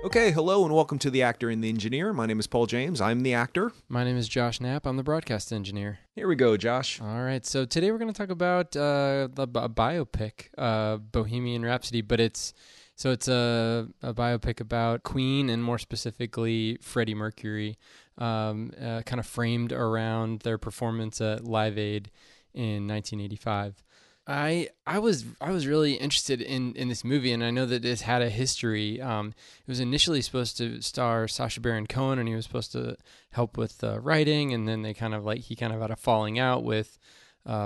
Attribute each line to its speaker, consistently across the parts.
Speaker 1: Okay, hello and welcome to The Actor and the Engineer. My name is Paul James. I'm the actor.
Speaker 2: My name is Josh Knapp. I'm the broadcast engineer.
Speaker 1: Here we go, Josh.
Speaker 2: All right, so today we're going to talk about a biopic, Bohemian Rhapsody, but it's a biopic about Queen and more specifically Freddie Mercury, kind of framed around their performance at Live Aid in 1985. I was really interested in this movie, and I know that it had a history. It was initially supposed to star Sacha Baron Cohen, and he was supposed to help with writing, and then he kind of had a falling out with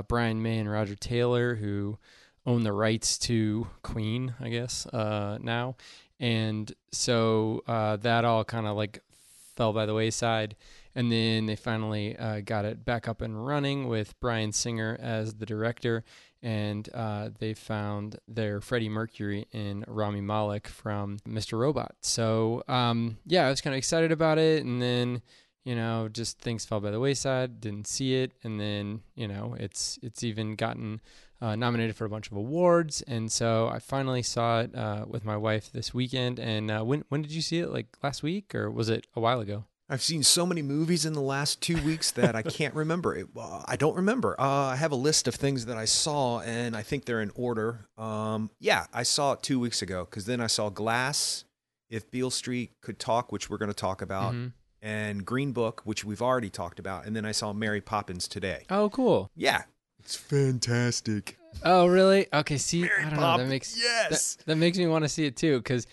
Speaker 2: Brian May and Roger Taylor, who own the rights to Queen, I guess, now. And so that all kind of fell by the wayside. And then they finally got it back up and running with Bryan Singer as the director. And they found their Freddie Mercury in Rami Malek from Mr. Robot. So, I was kind of excited about it. And then, just things fell by the wayside, didn't see it. And then, it's even gotten nominated for a bunch of awards. And so I finally saw it with my wife this weekend. And when did you see it? Like last week, or was it a while ago?
Speaker 1: I've seen so many movies in the last 2 weeks that I can't remember. I don't remember. I have a list of things that I saw, and I think they're in order. I saw it 2 weeks ago, because then I saw Glass, If Beale Street Could Talk, which we're going to talk about, and Green Book, which we've already talked about, and then I saw Mary Poppins today.
Speaker 2: Oh, cool.
Speaker 1: Yeah. It's fantastic.
Speaker 2: Oh, really? Okay, see,
Speaker 1: Mary
Speaker 2: I don't
Speaker 1: Poppins,
Speaker 2: know. That makes
Speaker 1: yes.
Speaker 2: that makes me want to see it too, because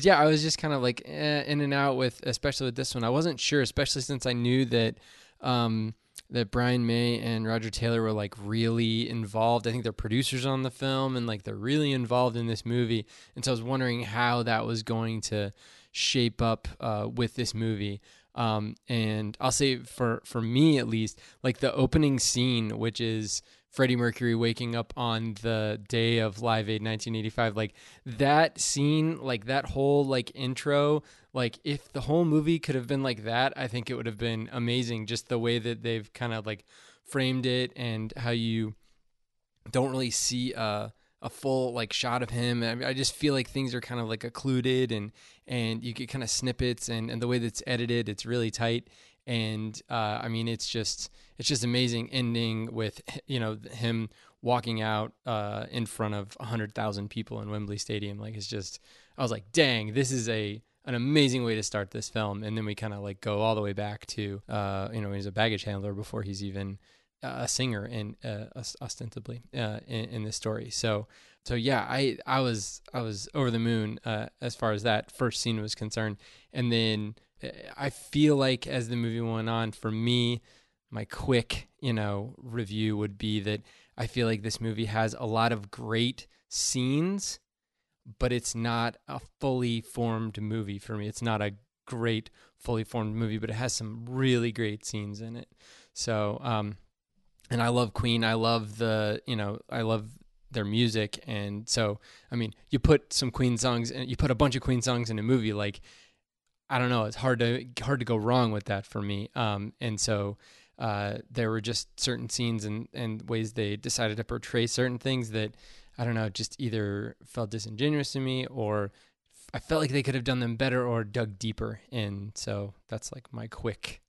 Speaker 2: I was just kind of in and out especially with this one. I wasn't sure, especially since I knew that that Brian May and Roger Taylor were really involved. I think they're producers on the film, and they're really involved in this movie. And so I was wondering how that was going to shape up with this movie. And I'll say for me at least, the opening scene, which is Freddie Mercury waking up on the day of Live Aid 1985, that scene, that whole intro, if the whole movie could have been like that, I think it would have been amazing. Just the way that they've kind of framed it, and how you don't really see a full shot of him. I just feel like things are kind of occluded, and you get kind of snippets, and the way that's edited, it's really tight. And it's just amazing ending with him walking out in front of 100,000 people in Wembley Stadium. I was like, dang, this is an amazing way to start this film. And then we kind of go all the way back to he's a baggage handler before he's even a singer, and ostensibly in this story. So yeah, I was over the moon as far as that first scene was concerned. And then I feel like as the movie went on, for me, my quick review would be that I feel like this movie has a lot of great scenes, but it's not a fully formed movie for me. It's not a great fully formed movie, but it has some really great scenes in it. So and I love Queen. I love I love their music. And so, you put some Queen songs, and you put a bunch of Queen songs in a movie, I don't know, it's hard to go wrong with that for me. And so there were just certain scenes and ways they decided to portray certain things that, I don't know, just either felt disingenuous to me, or I felt like they could have done them better or dug deeper in. So that's my quick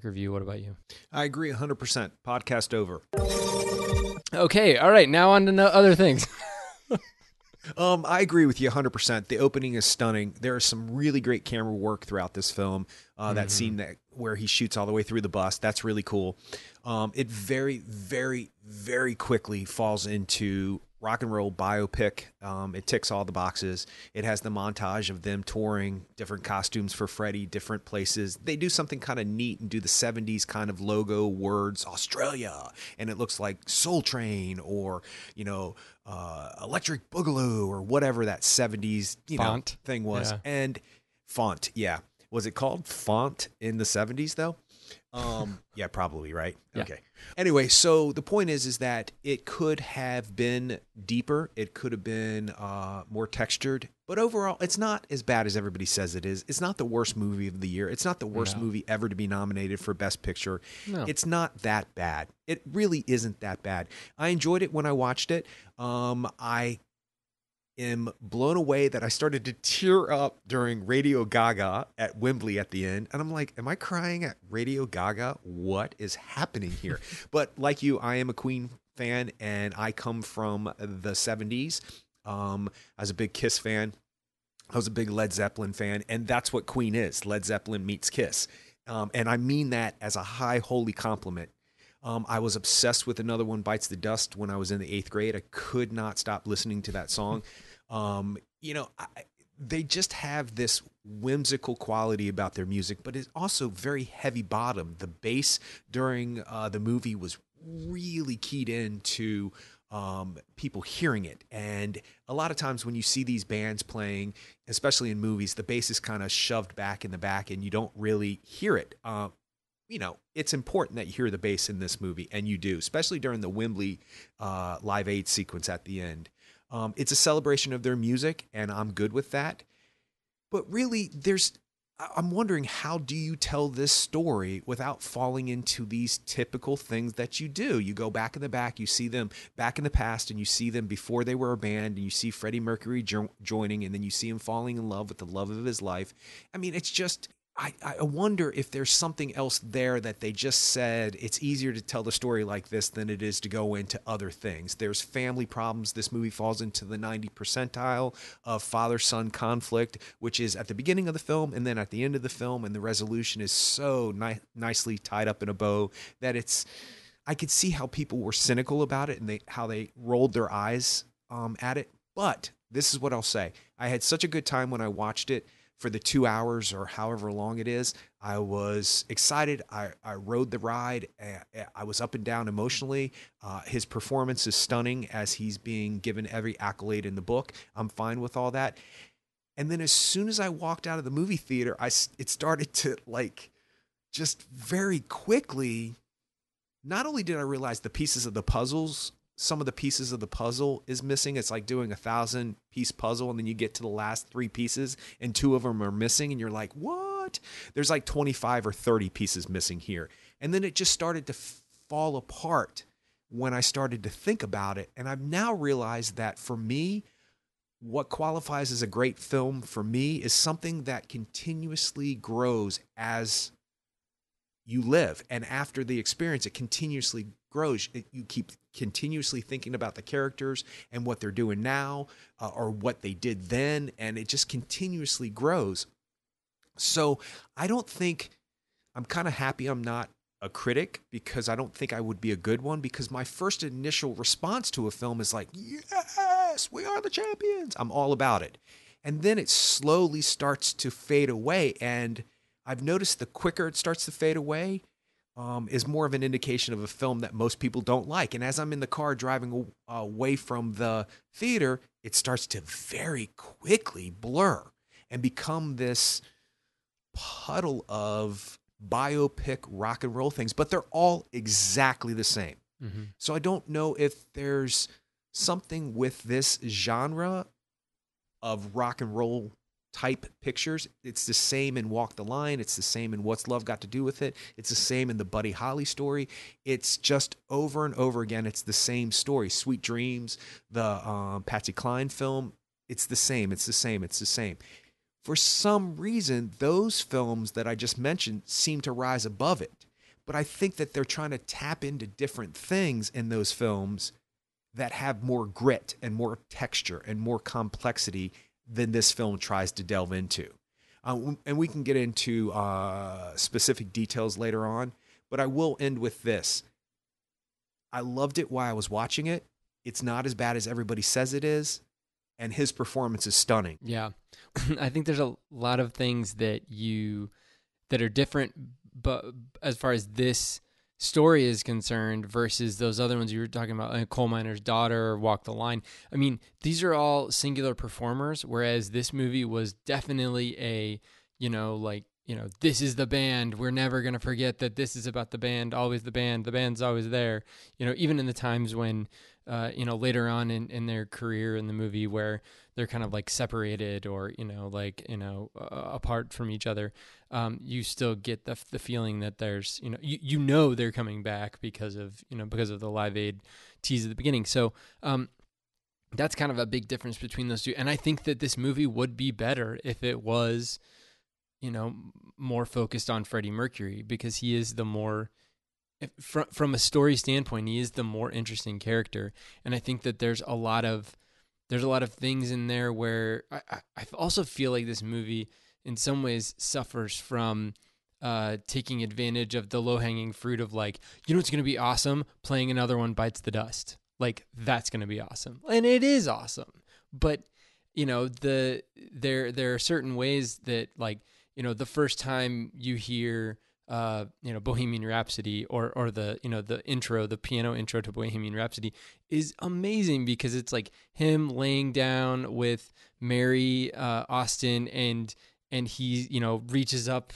Speaker 2: review. What about you?
Speaker 1: I agree 100%. Podcast over.
Speaker 2: Okay, all right, now on to other things.
Speaker 1: I agree with you 100%. The opening is stunning. There is some really great camera work throughout this film. That scene where he shoots all the way through the bus, that's really cool. It very, very, very quickly falls into rock and roll biopic. It ticks all the boxes. It has the montage of them touring, different costumes for Freddie, different places. They do something kind of neat and do the 70s kind of logo words, Australia, and it looks like Soul Train or, Electric Boogaloo or whatever that 70s
Speaker 2: Font
Speaker 1: thing was.
Speaker 2: Yeah.
Speaker 1: And font, yeah. Was it called font in the 70s though? Yeah, probably, right?
Speaker 2: Yeah.
Speaker 1: Okay. Anyway, so the point is that it could have been deeper. It could have been more textured. But overall, it's not as bad as everybody says it is. It's not the worst movie of the year. It's not the worst movie ever to be nominated for Best Picture.
Speaker 2: No.
Speaker 1: It's not that bad. It really isn't that bad. I enjoyed it when I watched it. I am blown away that I started to tear up during Radio Gaga at Wembley at the end. And I'm like, am I crying at Radio Gaga? What is happening here? But like you, I am a Queen fan, and I come from the 70s. I was a big Kiss fan. I was a big Led Zeppelin fan, and that's what Queen is. Led Zeppelin meets Kiss. And I mean that as a high holy compliment. I was obsessed with Another One Bites the Dust when I was in the 8th grade. I could not stop listening to that song. They just have this whimsical quality about their music, but it's also very heavy bottom. The bass during the movie was really keyed into people hearing it. And a lot of times when you see these bands playing, especially in movies, the bass is kind of shoved back in the back and you don't really hear it. It's important that you hear the bass in this movie, and you do, especially during the Wembley Live Aid sequence at the end. It's a celebration of their music, and I'm good with that. But really, I'm wondering, how do you tell this story without falling into these typical things that you do? You go back in the back, you see them back in the past, and you see them before they were a band, and you see Freddie Mercury joining, and then you see him falling in love with the love of his life. I mean, it's just... I wonder if there's something else there that they just said it's easier to tell the story like this than it is to go into other things. There's family problems. This movie falls into the 90 percentile of father-son conflict, which is at the beginning of the film and then at the end of the film, and the resolution is so nicely tied up in a bow that I could see how people were cynical about it and how they rolled their eyes at it. But this is what I'll say. I had such a good time when I watched it. For the 2 hours or however long it is, I was excited. I rode the ride. I was up and down emotionally. His performance is stunning as he's being given every accolade in the book. I'm fine with all that. And then as soon as I walked out of the movie theater, it started to just very quickly. Not only did I realize some of the pieces of the puzzle is missing. It's like doing 1,000-piece puzzle, and then you get to the last 3 pieces, and 2 of them are missing, and you're like, what? There's like 25 or 30 pieces missing here. And then it just started to fall apart when I started to think about it. And I've now realized that for me, what qualifies as a great film for me is something that continuously grows as you live. And after the experience, it continuously grows. You keep continuously thinking about the characters and what they're doing now or what they did then, and it just continuously grows. So I'm kind of happy I'm not a critic, because I don't think I would be a good one, because my first initial response to a film is like, yes, we are the champions. I'm all about it. And then it slowly starts to fade away, and I've noticed the quicker it starts to fade away, is more of an indication of a film that most people don't like. And as I'm in the car driving away from the theater, it starts to very quickly blur and become this puddle of biopic rock and roll things, but they're all exactly the same. Mm-hmm. So I don't know if there's something with this genre of rock and roll type pictures. It's the same in Walk the Line. It's the same in What's Love Got to Do with It. It's the same in the Buddy Holly story. It's just over and over again. It's the same story. Sweet Dreams, the Patsy Cline film. It's the same. It's the same. It's the same. For some reason, those films that I just mentioned seem to rise above it. But I think that they're trying to tap into different things in those films that have more grit and more texture and more complexity than this film tries to delve into. And we can get into specific details later on, but I will end with this. I loved it while I was watching it. It's not as bad as everybody says it is, and his performance is stunning.
Speaker 2: Yeah. I think there's a lot of things that are different, but as far as this story is concerned versus those other ones you were talking about, like Coal Miner's Daughter or Walk the Line. I mean, these are all singular performers, whereas this movie was definitely this is the band. We're never going to forget that this is about the band, always the band. The band's always there. Even in the times when, later on in their career in the movie where they're kind of like separated or, apart from each other, you still get the feeling that there's, they're coming back because of the Live Aid tease at the beginning. So, that's kind of a big difference between those two. And I think that this movie would be better if it was, more focused on Freddie Mercury, because he is the more, from a story standpoint, he is the more interesting character. And I think that there's a lot of things in there where I also feel like this movie in some ways suffers from taking advantage of the low-hanging fruit of, like, what's going to be awesome? Playing Another One Bites the Dust. Like, that's going to be awesome. And it is awesome. But, there are certain ways that, like, the first time you hear, Bohemian Rhapsody or the intro, the piano intro to Bohemian Rhapsody is amazing, because it's like him laying down with Mary Austin, and he, reaches up,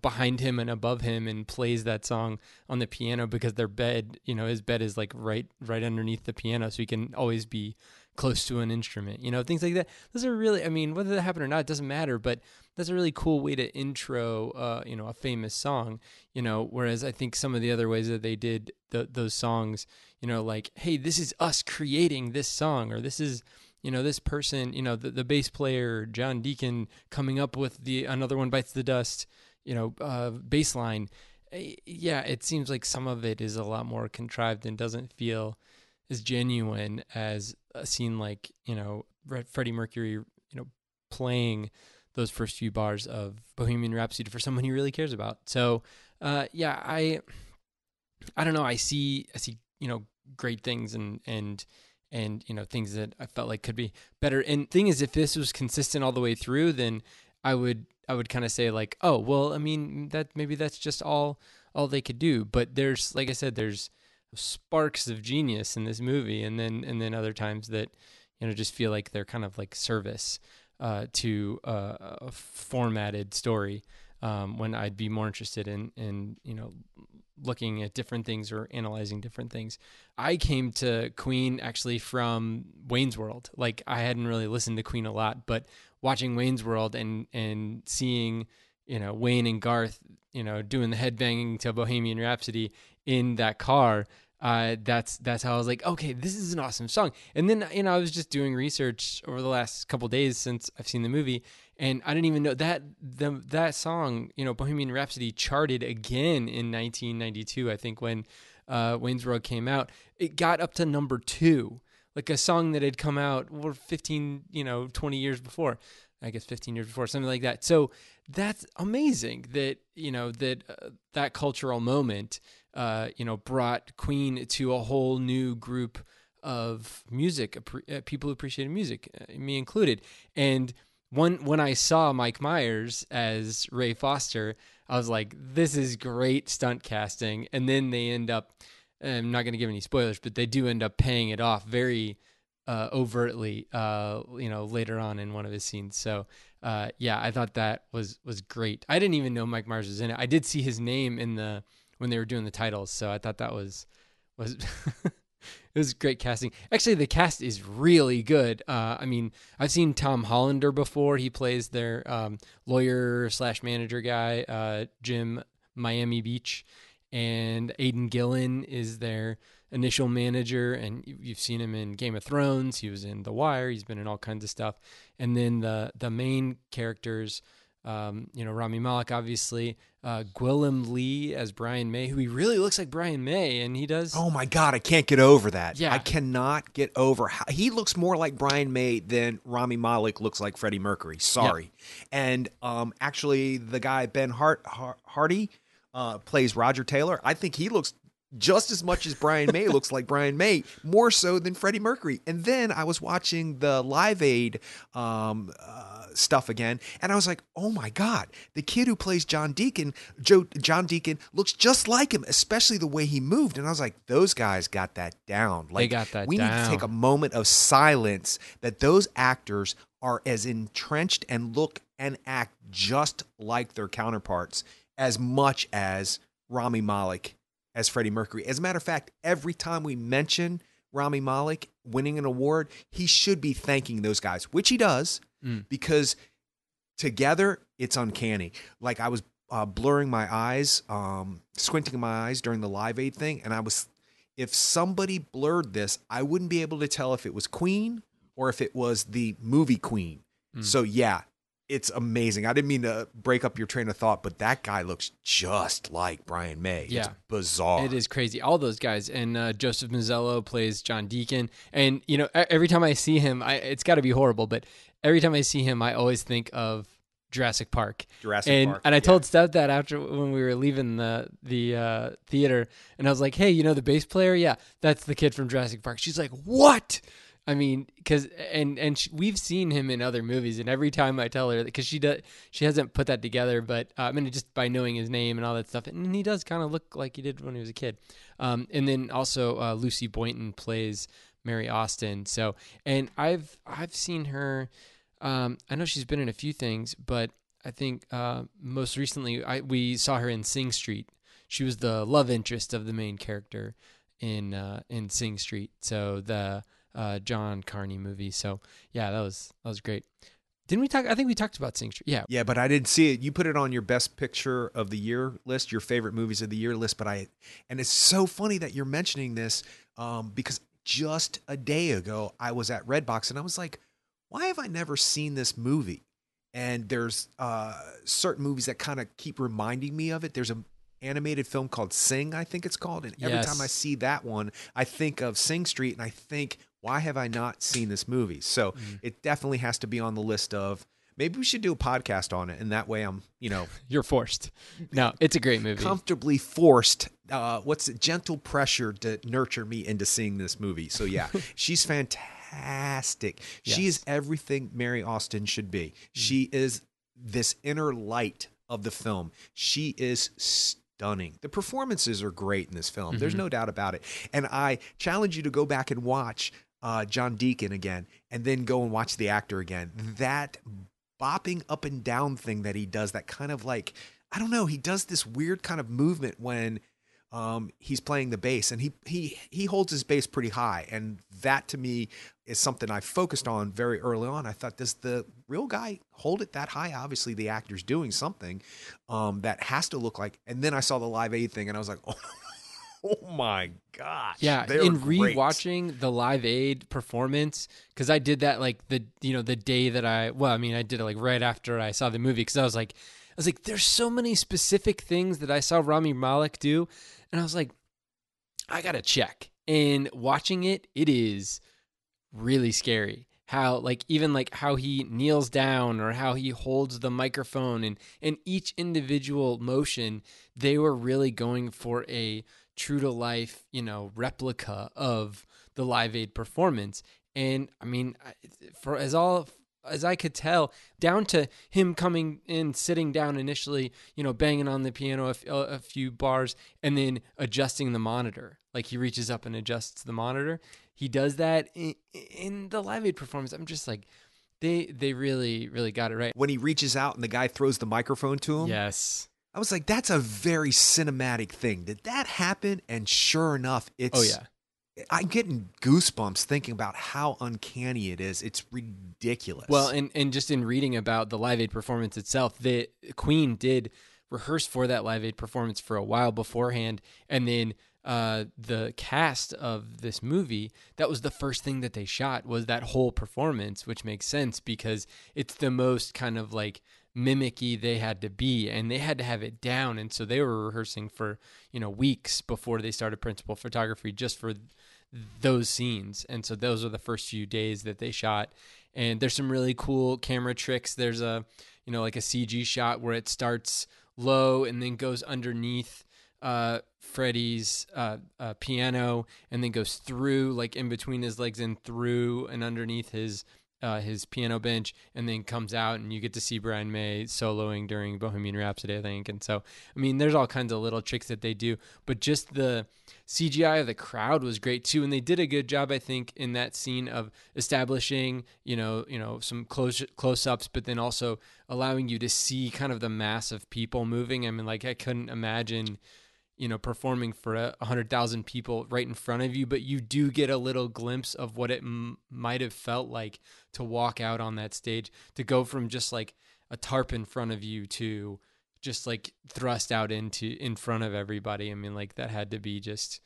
Speaker 2: behind him and above him and plays that song on the piano, because their bed, his bed is like right underneath the piano, so he can always be close to an instrument, things like that. Those are really, whether that happened or not, it doesn't matter, but that's a really cool way to intro, a famous song, whereas I think some of the other ways that they did those songs, like, hey, this is us creating this song, or this is, this person, the bass player, John Deacon, coming up with the Another One Bites the Dust, bass line. Yeah, it seems like some of it is a lot more contrived and doesn't feel as genuine as a scene like, Freddie Mercury, playing those first few bars of Bohemian Rhapsody for someone he really cares about. So, yeah, I don't know. I see, great things and things that I felt like could be better. And thing is, if this was consistent all the way through, then I would kind of say, like, oh, well, that maybe that's just all they could do. But there's, like I said, there's sparks of genius in this movie, and then other times that, just feel like they're kind of like service to a formatted story, when I'd be more interested in looking at different things or analyzing different things. I came to Queen actually from Wayne's World. Like, I hadn't really listened to Queen a lot, but watching Wayne's World and seeing, Wayne and Garth, doing the headbanging to Bohemian Rhapsody in that car, that's how I was like, okay, this is an awesome song. And then, I was just doing research over the last couple of days since I've seen the movie, and I didn't even know that that song, Bohemian Rhapsody, charted again in 1992. I think when Wayne's World came out, it got up to number 2, like a song that had come out 15, 20 years before. I guess 15 years before, something like that. So that's amazing that, that cultural moment, brought Queen to a whole new group of music, people who appreciated music, me included. And when I saw Mike Myers as Ray Foster, I was like, this is great stunt casting. And then they end up, I'm not going to give any spoilers, but they do end up paying it off very overtly, later on in one of his scenes. So, yeah, I thought that was great. I didn't even know Mike Myers was in it. I did see his name when they were doing the titles, so I thought that was it was great casting. Actually, the cast is really good. I've seen Tom Hollander before. He plays their lawyer/manager guy, Jim Miami Beach, and Aidan Gillen is their initial manager, and you've seen him in Game of Thrones. He was in The Wire. He's been in all kinds of stuff. And then the main characters, Rami Malek, obviously, Gwilym Lee as Brian May, who he really looks like Brian May, and he does.
Speaker 1: Oh my God, I can't get over that.
Speaker 2: Yeah.
Speaker 1: I cannot get over how he looks more like Brian May than Rami Malek looks like Freddie Mercury. Sorry. Yeah. And actually, the guy Ben Hardy plays Roger Taylor. I think he looks just as much as Brian May looks like Brian May, more so than Freddie Mercury. And then I was watching the Live Aid stuff again, and I was like, oh my God, the kid who plays John Deacon looks just like him, especially the way he moved. And I was like, those guys got that down. Like,
Speaker 2: they got that
Speaker 1: we
Speaker 2: down.
Speaker 1: need to take a moment of silence that those actors are as entrenched and look and act just like their counterparts as much as Rami Malek as Freddie Mercury. As a matter of fact, every time we mention Rami Malek winning an award, he should be thanking those guys, which he does, because together it's uncanny. Like, I was blurring my eyes, squinting my eyes during the Live Aid thing, and if somebody blurred this, I wouldn't be able to tell if it was Queen or if it was the movie queen. So yeah, it's amazing. I didn't mean to break up your train of thought, but that guy looks just like Brian May.
Speaker 2: Yeah.
Speaker 1: It's bizarre.
Speaker 2: It is crazy. All those guys. And Joseph Mazzello plays John Deacon. And, you know, every time I see him, it's got to be horrible, but every time I see him, I always think of Jurassic Park.
Speaker 1: Park.
Speaker 2: And I told Steph that after when we were leaving the theater, and I was like, hey, you know the bass player? Yeah, that's the kid from Jurassic Park. She's like, what? I mean, because we've seen him in other movies, and every time I tell her, because she hasn't put that together, but I mean, just by knowing his name and all that stuff, and he does kind of look like he did when he was a kid. And then also Lucy Boynton plays Mary Austin. So, and I've seen her. I know she's been in a few things, but I think most recently we saw her in Sing Street. She was the love interest of the main character in Sing Street. So the John Carney movie. So yeah, that was great. Didn't we talk? I think we talked about Sing Street. Yeah.
Speaker 1: Yeah, but I didn't see it. You put it on your best picture of the year list, your favorite movies of the year list. And it's so funny that you're mentioning this because just a day ago I was at Redbox and I was like, why have I never seen this movie? And there's certain movies that kind of keep reminding me of it. There's an animated film called Sing, I think it's called. And every time I see that one, I think of Sing Street and I think, why have I not seen this movie? So it definitely has to be on the list of, maybe we should do a podcast on it. And that way I'm,
Speaker 2: You're forced. No, it's a great movie.
Speaker 1: Comfortably forced. Gentle pressure to nurture me into seeing this movie. So yeah, she's fantastic.
Speaker 2: Yes.
Speaker 1: She is everything Mary Austin should be. She is this inner light of the film. She is stunning. The performances are great in this film. There's no doubt about it. And I challenge you to go back and watch John Deacon again, and then go and watch the actor again. That bopping up and down thing that he does, that kind of like, I don't know, he does this weird kind of movement when he's playing the bass, and he holds his bass pretty high, and that to me is something I focused on very early on. I thought, does the real guy hold it that high? Obviously the actor's doing something that has to look like, and then I saw the Live Aid thing and I was like, oh my gosh.
Speaker 2: Yeah, in rewatching the Live Aid performance, because I did that like the day that I did it like right after I saw the movie, because I was like, there's so many specific things that I saw Rami Malek do, and I was like, I gotta check. And watching it is really scary. How how he kneels down or how he holds the microphone, and each individual motion, they were really going for a true to life, replica of the Live Aid performance. And I mean, for as I could tell, down to him coming in, sitting down initially, banging on the piano a few bars, and then adjusting the monitor. Like he reaches up and adjusts the monitor. He does that in the Live Aid performance. I'm just like, they really, really got it right.
Speaker 1: When he reaches out and the guy throws the microphone to him.
Speaker 2: Yes.
Speaker 1: I was like, that's a very cinematic thing. Did that happen? And sure enough, it's...
Speaker 2: Oh, yeah.
Speaker 1: I'm getting goosebumps thinking about how uncanny it is. It's ridiculous.
Speaker 2: Well, and just in reading about the Live Aid performance itself, the Queen did rehearse for that Live Aid performance for a while beforehand, and then the cast of this movie, that was the first thing that they shot, was that whole performance, which makes sense because it's the most kind of like mimicky they had to be, and they had to have it down, and so they were rehearsing for weeks before they started principal photography just for those scenes. And so those are the first few days that they shot, and there's some really cool camera tricks. There's a like a CG shot where it starts low and then goes underneath Freddie's piano, and then goes through, like in between his legs and through and underneath his piano bench, and then comes out, and you get to see Brian May soloing during Bohemian Rhapsody, I think. And so, I mean, there's all kinds of little tricks that they do, but just the CGI of the crowd was great too. And they did a good job, I think, in that scene of establishing, some close-ups, but then also allowing you to see kind of the mass of people moving. I mean, like, I couldn't imagine performing for 100,000 people right in front of you, but you do get a little glimpse of what it might have felt like to walk out on that stage, to go from just like a tarp in front of you to just like thrust out in front of everybody. I mean, like, that had to be just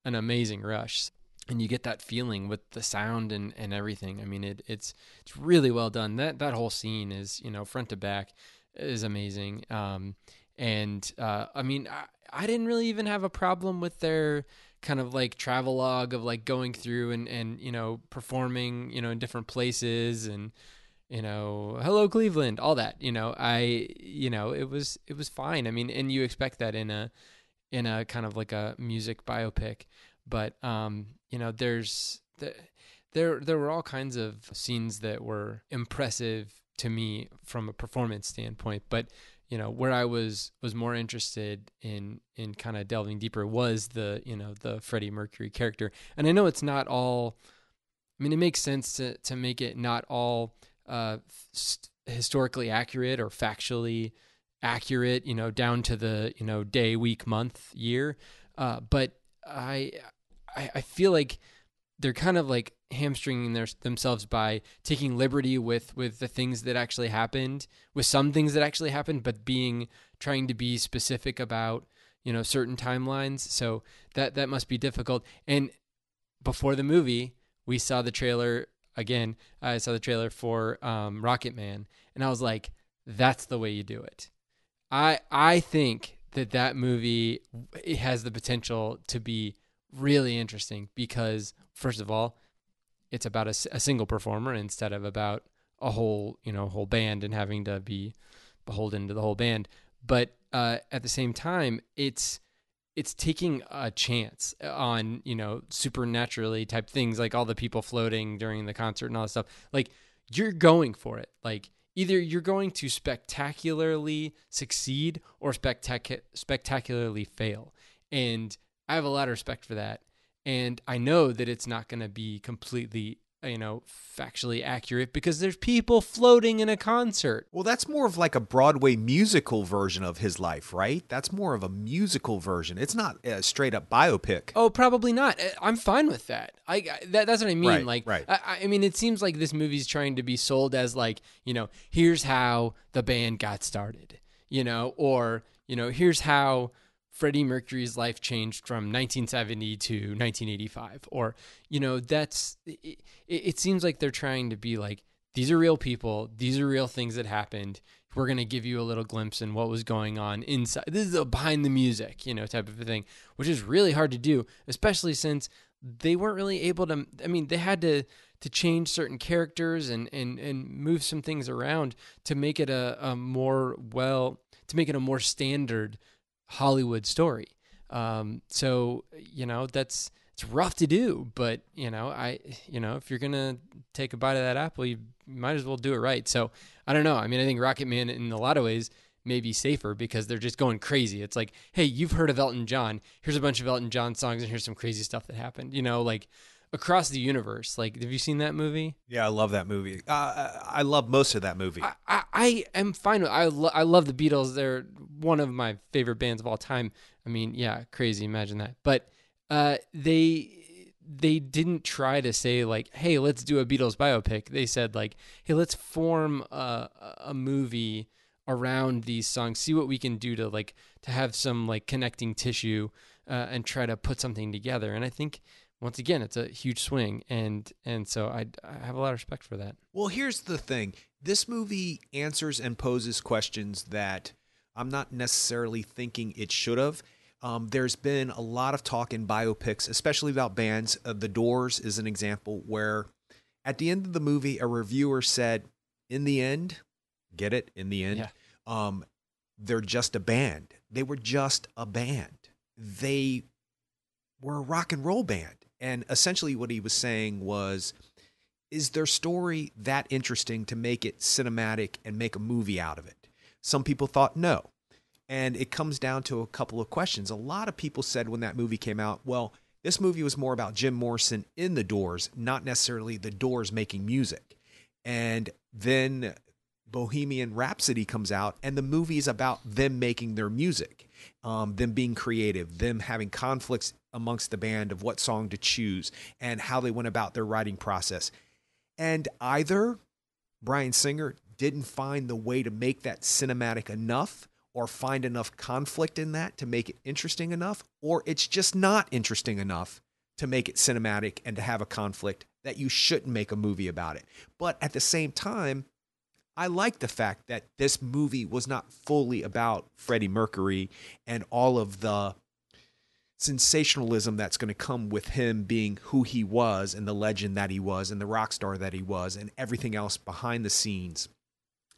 Speaker 2: an amazing rush. and you get that feeling with the sound and everything. I mean, it's really well done. That whole scene is, front to back, is amazing. I mean, I didn't really even have a problem with their kind of like travelogue of like going through and performing, in different places, and hello Cleveland, all that. It was fine. I mean, and you expect that in a kind of like a music biopic, but there were all kinds of scenes that were impressive to me from a performance standpoint, but where I was more interested in kind of delving deeper was the Freddie Mercury character. And I know it's not all, I mean, it makes sense to make it not all historically accurate or factually accurate, down to the, day, week, month, year. But I feel like they're kind of like hamstringing themselves by taking liberty with the things that actually happened, with some things that actually happened, but trying to be specific about, certain timelines. So that must be difficult. And before the movie, we saw the trailer again. I saw the trailer for Rocket Man, and I was like, that's the way you do it. I think that movie, it has the potential to be really interesting because, first of all, it's about a single performer instead of about a whole band and having to be beholden to the whole band. But at the same time, it's taking a chance on supernaturally type things, like all the people floating during the concert and all that stuff. Like, you're going for it. Like, either you're going to spectacularly succeed or spectacularly fail. And I have a lot of respect for that. And I know that it's not going to be completely, factually accurate because there's people floating in a concert.
Speaker 1: Well, that's more of like a Broadway musical version of his life, right? That's more of a musical version. It's not a straight up biopic.
Speaker 2: Oh, probably not. I'm fine with that. That's what I mean.
Speaker 1: Right.
Speaker 2: I mean, it seems like this movie's trying to be sold as like, here's how the band got started, or, here's how Freddie Mercury's life changed from 1970 to 1985, or it seems like they're trying to be like, these are real people, these are real things that happened. We're going to give you a little glimpse in what was going on inside. This is a behind the music, type of a thing, which is really hard to do, especially since they weren't really able to. I mean, they had to change certain characters and move some things around to make it a more standard Hollywood story. So it's rough to do, but if you're gonna take a bite of that apple, you might as well do it right. So I don't know. I mean, I think Rocket Man in a lot of ways may be safer because they're just going crazy. It's like, hey, you've heard of Elton John. Here's a bunch of Elton John songs, and here's some crazy stuff that happened. Like across the universe. Like, have you seen that movie?
Speaker 1: Yeah, I love that movie. I love most of that movie.
Speaker 2: I am fine with. I love the Beatles. They're one of my favorite bands of all time. I mean, yeah, crazy. Imagine that. But they didn't try to say like, hey, let's do a Beatles biopic. They said like, hey, let's form a movie around these songs. See what we can do to have some like connecting tissue and try to put something together. And I think, once again, it's a huge swing, and so I have a lot of respect for that.
Speaker 1: Well, here's the thing. This movie answers and poses questions that I'm not necessarily thinking it should have. There's been a lot of talk in biopics, especially about bands. The Doors is an example where at the end of the movie, a reviewer said, in the end, get it? In the end, yeah. They're just a band. They were just a band. They were a rock and roll band. And essentially what he was saying was, is their story that interesting to make it cinematic and make a movie out of it? Some people thought no. And it comes down to a couple of questions. A lot of people said when that movie came out, well, this movie was more about Jim Morrison in the Doors, not necessarily the Doors making music. And then Bohemian Rhapsody comes out, and the movie is about them making their music, them being creative, them having conflicts amongst the band of what song to choose and how they went about their writing process. And either Bryan Singer didn't find the way to make that cinematic enough or find enough conflict in that to make it interesting enough, or it's just not interesting enough to make it cinematic and to have a conflict that you shouldn't make a movie about it. But at the same time, I like the fact that this movie was not fully about Freddie Mercury and all of the sensationalism that's going to come with him being who he was and the legend that he was and the rock star that he was and everything else behind the scenes.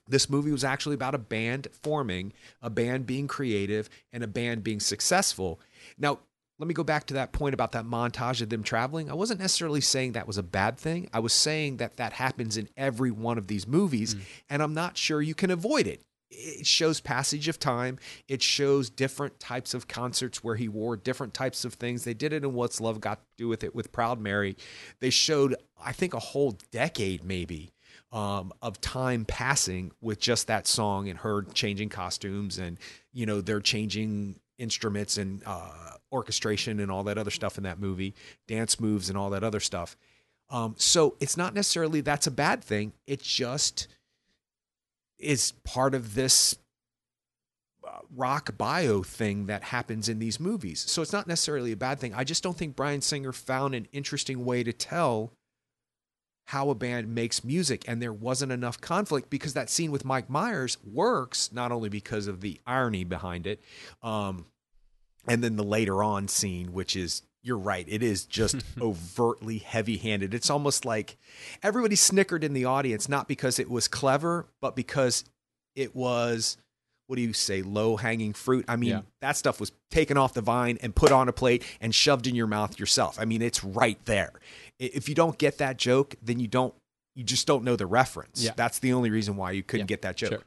Speaker 1: This movie was actually about a band forming, a band being creative, and a band being successful. Now, let me go back to that point about that montage of them traveling. I wasn't necessarily saying that was a bad thing. I was saying that that happens in every one of these movies, and I'm not sure you can avoid it. It shows passage of time. It shows different types of concerts where he wore different types of things. They did it in What's Love Got to Do with It with Proud Mary. They showed, I think, a whole decade maybe of time passing with just that song and her changing costumes and, you know, they're changing instruments and orchestration and all that other stuff in that movie, dance moves and all that other stuff. So it's not necessarily that's a bad thing. It just is part of this rock bio thing that happens in these movies. So it's not necessarily a bad thing. I just don't think Bryan Singer found an interesting way to tell how a band makes music, and there wasn't enough conflict because that scene with Mike Myers works not only because of the irony behind it, and then the later on scene, which is, you're right, it is just overtly heavy-handed. It's almost like everybody snickered in the audience, not because it was clever, but because it was, what do you say, low-hanging fruit? I mean, that stuff was taken off the vine and put on a plate and shoved in your mouth yourself. I mean, it's right there. If you don't get that joke, then you just don't know the reference. Yeah. That's the only reason why you couldn't get that joke. Sure.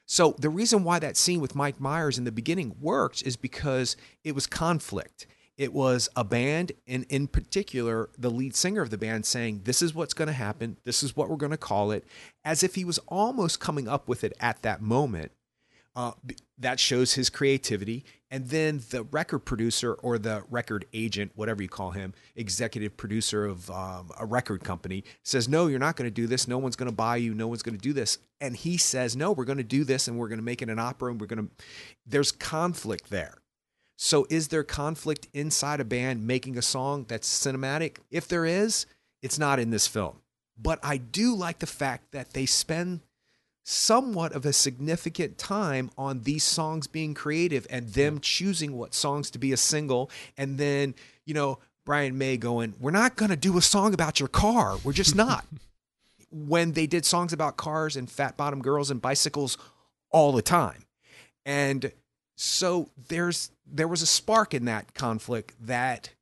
Speaker 1: So the reason why that scene with Mike Myers in the beginning worked is because it was conflict. It was a band, and in particular, the lead singer of the band saying, this is what's going to happen. This is what we're going to call it, as if he was almost coming up with it at that moment. That shows his creativity. And then the record producer or the record agent, whatever you call him, executive producer of a record company says, no, you're not going to do this. No one's going to buy you. No one's going to do this. And he says, no, we're going to do this and we're going to make it an opera and there's conflict there. So is there conflict inside a band making a song that's cinematic? If there is, it's not in this film. But I do like the fact that they spend somewhat of a significant time on these songs being creative and them choosing what songs to be a single. And then, you know, Brian May going, we're not going to do a song about your car. We're just not. When they did songs about cars and fat bottom girls and bicycles all the time. And so there was a spark in that conflict that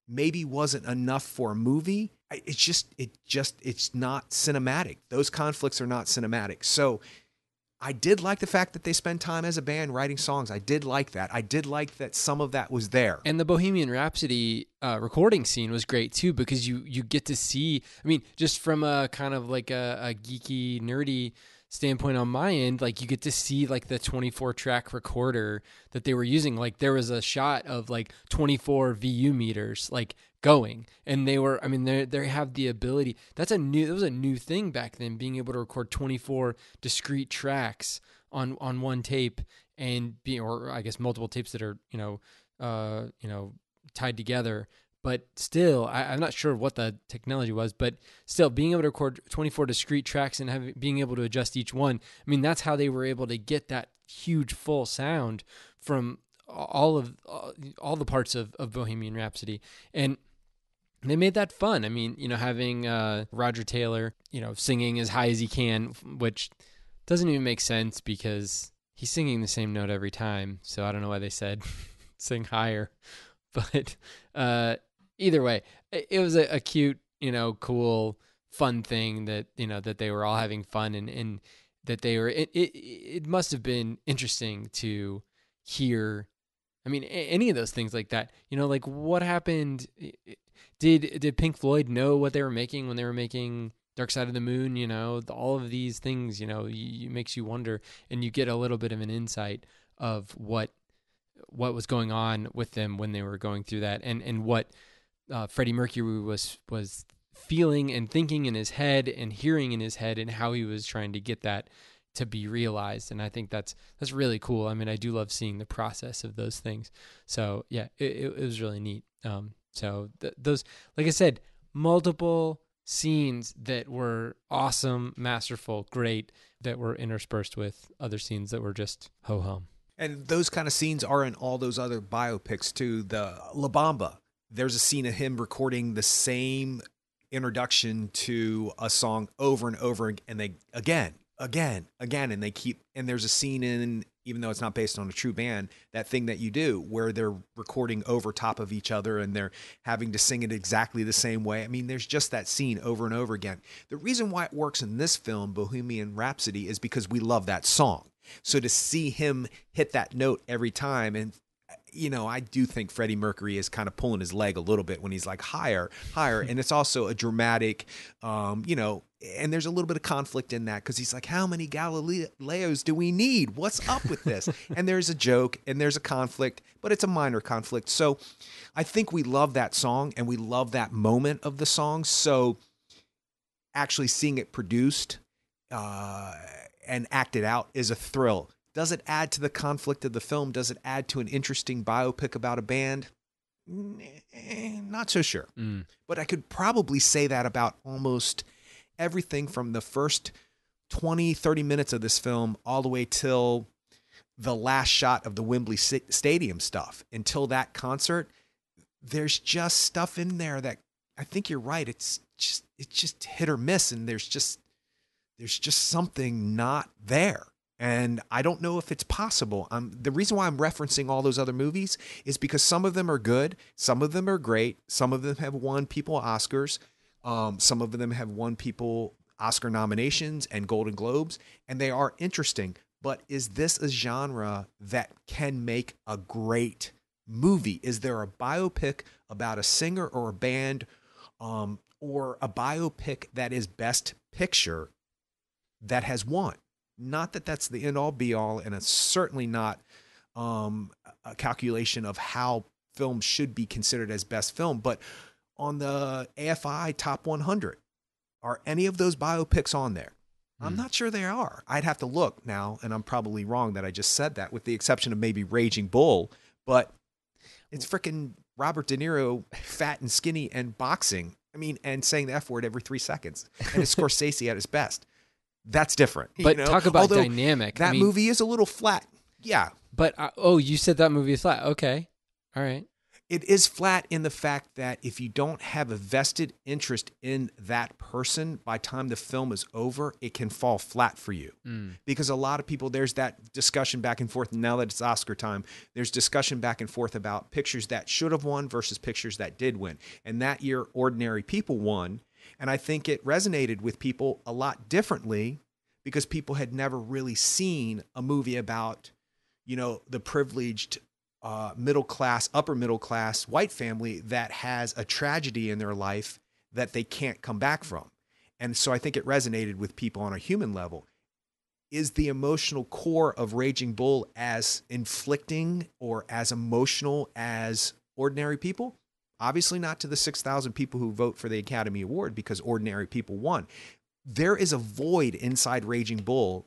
Speaker 1: maybe wasn't enough for a movie. It's not cinematic. Those conflicts are not cinematic. So I did like the fact that they spend time as a band writing songs. I did like that. I did like that some of that was there.
Speaker 2: And the Bohemian Rhapsody recording scene was great too, because you get to see, I mean, just from a kind of like a geeky, nerdy standpoint on my end, like you get to see like the 24 track recorder that they were using. Like there was a shot of like 24 VU meters like going, and they were, I mean, they have the ability. That was a new thing back then, being able to record 24 discrete tracks on one tape, and or I guess multiple tapes that are tied together. But still, I'm not sure what the technology was, but still being able to record 24 discrete tracks and being able to adjust each one. I mean, that's how they were able to get that huge full sound from all the parts of Bohemian Rhapsody. And they made that fun. I mean, you know, having Roger Taylor, you know, singing as high as he can, which doesn't even make sense because he's singing the same note every time. So I don't know why they said sing higher. But either way, it was a cute, you know, cool, fun thing that, you know, that they were all having fun, and that they were, it must have been interesting to hear. I mean, any of those things like that, you know, like what happened. Did Pink Floyd know what they were making when they were making Dark Side of the Moon? You know, all of these things, you know, makes you wonder, and you get a little bit of an insight of what was going on with them when they were going through that, and what Freddie Mercury was feeling and thinking in his head and hearing in his head, and how he was trying to get that to be realized. And I think that's really cool. I mean, I do love seeing the process of those things. So yeah, it was really neat. So those, like I said, multiple scenes that were awesome, masterful, great, that were interspersed with other scenes that were just ho-hum.
Speaker 1: And those kind of scenes are in all those other biopics too. The La Bamba, there's a scene of him recording the same introduction to a song over and over, and they again, and they keep. And there's a scene in, even though it's not based on a true band, that thing that you do where they're recording over top of each other and they're having to sing it exactly the same way. I mean, there's just that scene over and over again. The reason why it works in this film, Bohemian Rhapsody, is because we love that song. So to see him hit that note every time, and I do think Freddie Mercury is kind of pulling his leg a little bit when he's like higher, and it's also a dramatic, and there's a little bit of conflict in that because he's like, how many Galileos do we need? What's up with this? And there's a joke and there's a conflict, but it's a minor conflict. So I think we love that song and we love that moment of the song. So actually seeing it produced, and acted out is a thrill. Does it add to the conflict of the film? Does it add to an interesting biopic about a band? Not so sure. But I could probably say that about almost everything from the first 20, 30 minutes of this film all the way till the last shot of the Wembley Stadium stuff. Until that concert, there's just stuff in there that I think you're right. It's just hit or miss, and there's just something not there. And I don't know if it's possible. The reason why I'm referencing all those other movies is because some of them are good. Some of them are great. Some of them have won people Oscars. Some of them have won people Oscar nominations and Golden Globes, and they are interesting. But is this a genre that can make a great movie? Is there a biopic about a singer or a band, or a biopic that is Best Picture that has won? Not that that's the end all be all, and it's certainly not a calculation of how film should be considered as best film, but on the AFI Top 100, are any of those biopics on there? I'm not sure they are. I'd have to look now, and I'm probably wrong that I just said that, with the exception of maybe Raging Bull, but it's freaking Robert De Niro, fat and skinny and boxing. I mean, and saying the F word every 3 seconds. And it's Scorsese at his best. That's different.
Speaker 2: But talk about dynamic.
Speaker 1: That movie is a little flat. Yeah.
Speaker 2: But, you said that movie is flat. Okay. All right.
Speaker 1: It is flat in the fact that if you don't have a vested interest in that person, by the time the film is over, it can fall flat for you. Because a lot of people, there's that discussion back and forth. Now that it's Oscar time, there's discussion back and forth about pictures that should have won versus pictures that did win. And that year, Ordinary People won. And I think it resonated with people a lot differently because people had never really seen a movie about, the privileged middle class, upper middle class white family that has a tragedy in their life that they can't come back from. And so I think it resonated with people on a human level. Is the emotional core of Raging Bull as inflicting or as emotional as Ordinary People? Obviously not to the 6,000 people who vote for the Academy Award because Ordinary People won. There is a void inside Raging Bull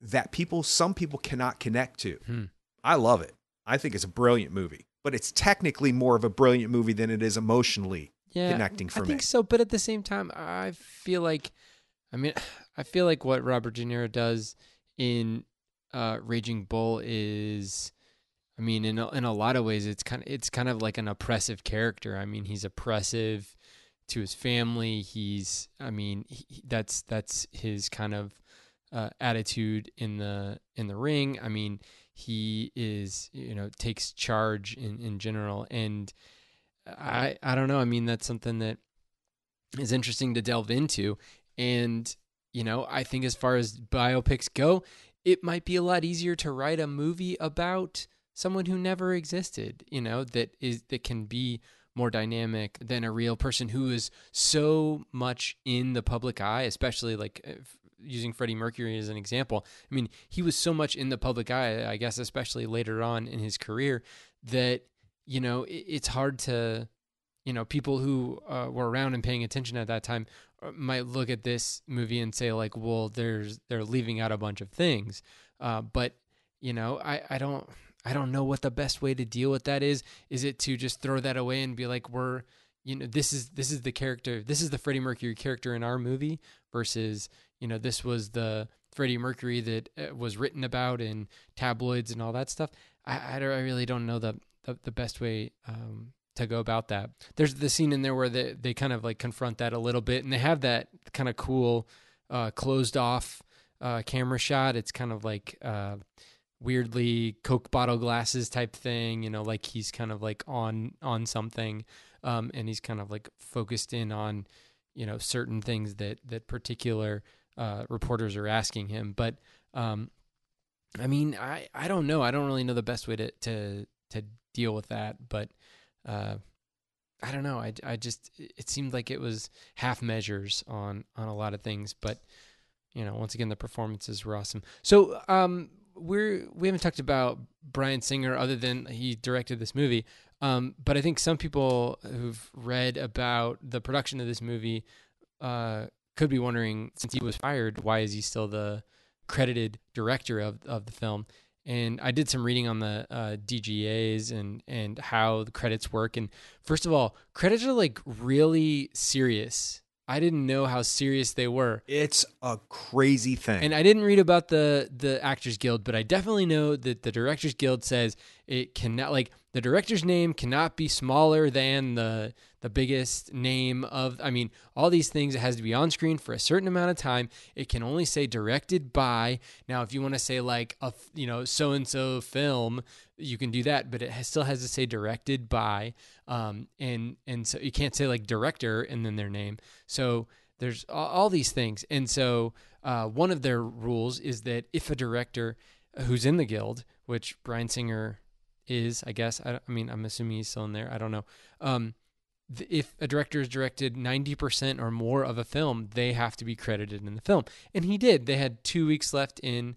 Speaker 1: that some people cannot connect to. I love it. I think it's a brilliant movie, but it's technically more of a brilliant movie than it is emotionally connecting for me.
Speaker 2: I think so, but at the same time, I feel like what Robert De Niro does in Raging Bull is, in a lot of ways, it's kind of like an oppressive character. He's oppressive to his family. That's his kind of attitude in the ring. He is, takes charge in general. And I don't know. That's something that is interesting to delve into. And, I think as far as biopics go, it might be a lot easier to write a movie about someone who never existed, that can be more dynamic than a real person who is so much in the public eye, especially like using Freddie Mercury as an example. He was so much in the public eye, I guess, especially later on in his career, that, it's hard to, people who were around and paying attention at that time might look at this movie and say like, well, they're leaving out a bunch of things. But, I I don't know what the best way to deal with that is. Is it to just throw that away and be like, this is the character, this is the Freddie Mercury character in our movie versus, this was the Freddie Mercury that was written about in tabloids and all that stuff. I really don't know the best way to go about that. There's the scene in there where they kind of like confront that a little bit, and they have that kind of cool closed off camera shot. It's kind of like weirdly Coke bottle glasses type thing, like he's kind of like on something, and he's kind of like focused in on, certain things that particular reporters are asking him. But I mean, I don't know. I don't really know the best way to deal with that, but I don't know. I just, it seemed like it was half measures on a lot of things, but once again, the performances were awesome. So, we haven't talked about Bryan Singer other than he directed this movie. But I think some people who've read about the production of this movie could be wondering, since he was fired, why is he still the credited director of the film? And I did some reading on the DGAs and how the credits work. And first of all, credits are like really serious. I didn't know how serious they were.
Speaker 1: It's a crazy thing.
Speaker 2: And I didn't read about the Actors Guild, but I definitely know that the Directors Guild says it cannot, like, the director's name cannot be smaller than the biggest name of, I mean, all these things. It has to be on screen for a certain amount of time. It can only say directed by. Now, if you want to say like so-and-so film, you can do that, but it still has to say directed by. And so you can't say like director and then their name. So there's all these things. And so one of their rules is that if a director who's in the guild, which Bryan Singer is, I guess, I mean, I'm assuming he's still in there, I don't know. If a director has directed 90% or more of a film, they have to be credited in the film. And he did. They had 2 weeks left in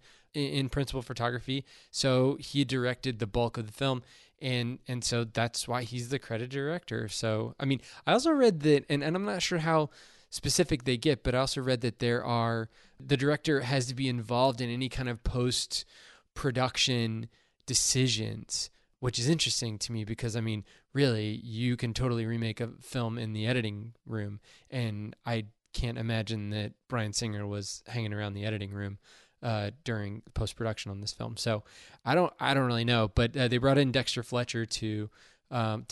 Speaker 2: principal photography, so he directed the bulk of the film. And so that's why he's the credited director. So, I mean, I also read that, and I'm not sure how specific they get, but I also read that the director has to be involved in any kind of post-production decisions, which is interesting to me because, I mean, really, you can totally remake a film in the editing room, and I can't imagine that Bryan Singer was hanging around the editing room during post-production on this film. So I don't really know, but they brought in Dexter Fletcher to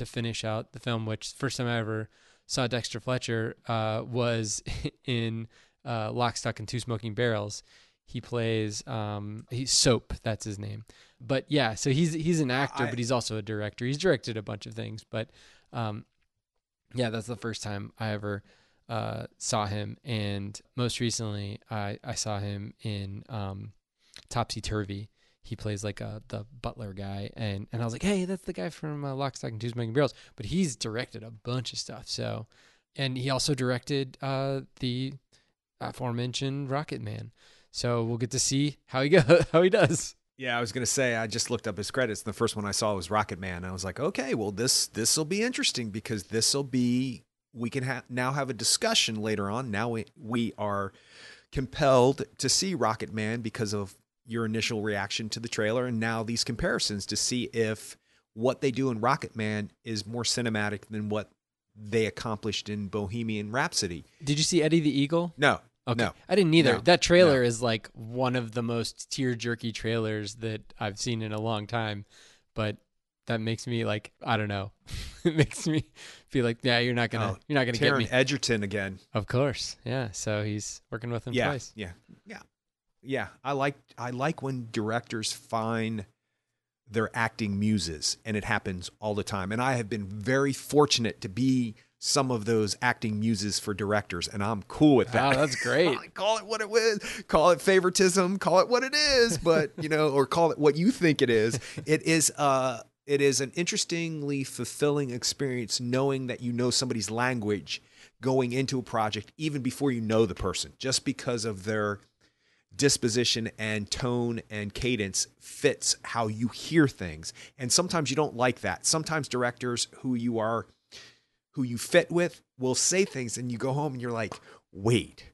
Speaker 2: finish out the film, which first time I ever saw Dexter Fletcher was in Lock, Stock, and Two Smoking Barrels. He plays he's Soap, that's his name. But yeah, so he's an actor, but he's also a director. He's directed a bunch of things, but yeah, that's the first time I ever saw him. And most recently, I saw him in Topsy Turvy. He plays like the butler guy, and I was like, hey, that's the guy from Lock, Stock, and Two Smoking Barrels. But he's directed a bunch of stuff. So, and he also directed the aforementioned Rocket Man. So we'll get to see how he does.
Speaker 1: Yeah, I was going to say, I just looked up his credits, and the first one I saw was Rocket Man. I was like, okay, well, this will be interesting because we can now have a discussion later on. Now we are compelled to see Rocket Man because of your initial reaction to the trailer, and now these comparisons to see if what they do in Rocket Man is more cinematic than what they accomplished in Bohemian Rhapsody.
Speaker 2: Did you see Eddie the Eagle?
Speaker 1: No.
Speaker 2: Okay.
Speaker 1: No.
Speaker 2: I didn't either.
Speaker 1: No.
Speaker 2: That trailer is like one of the most tear-jerky trailers that I've seen in a long time, but that makes me like, I don't know. It makes me feel like, yeah, you're not gonna get me.
Speaker 1: Taron Egerton again.
Speaker 2: Of course. Yeah. So he's working with him twice.
Speaker 1: Yeah. I like when directors find their acting muses, and it happens all the time. And I have been very fortunate to be some of those acting muses for directors, and I'm cool with that.
Speaker 2: Oh, that's great.
Speaker 1: Call it what it is. Call it favoritism. Call it what it is. But or call it what you think it is. It is an interestingly fulfilling experience knowing that you know somebody's language going into a project even before you know the person, just because of their disposition and tone and cadence fits how you hear things. And sometimes you don't like that. Sometimes directors who you fit with will say things and you go home and you're like, wait,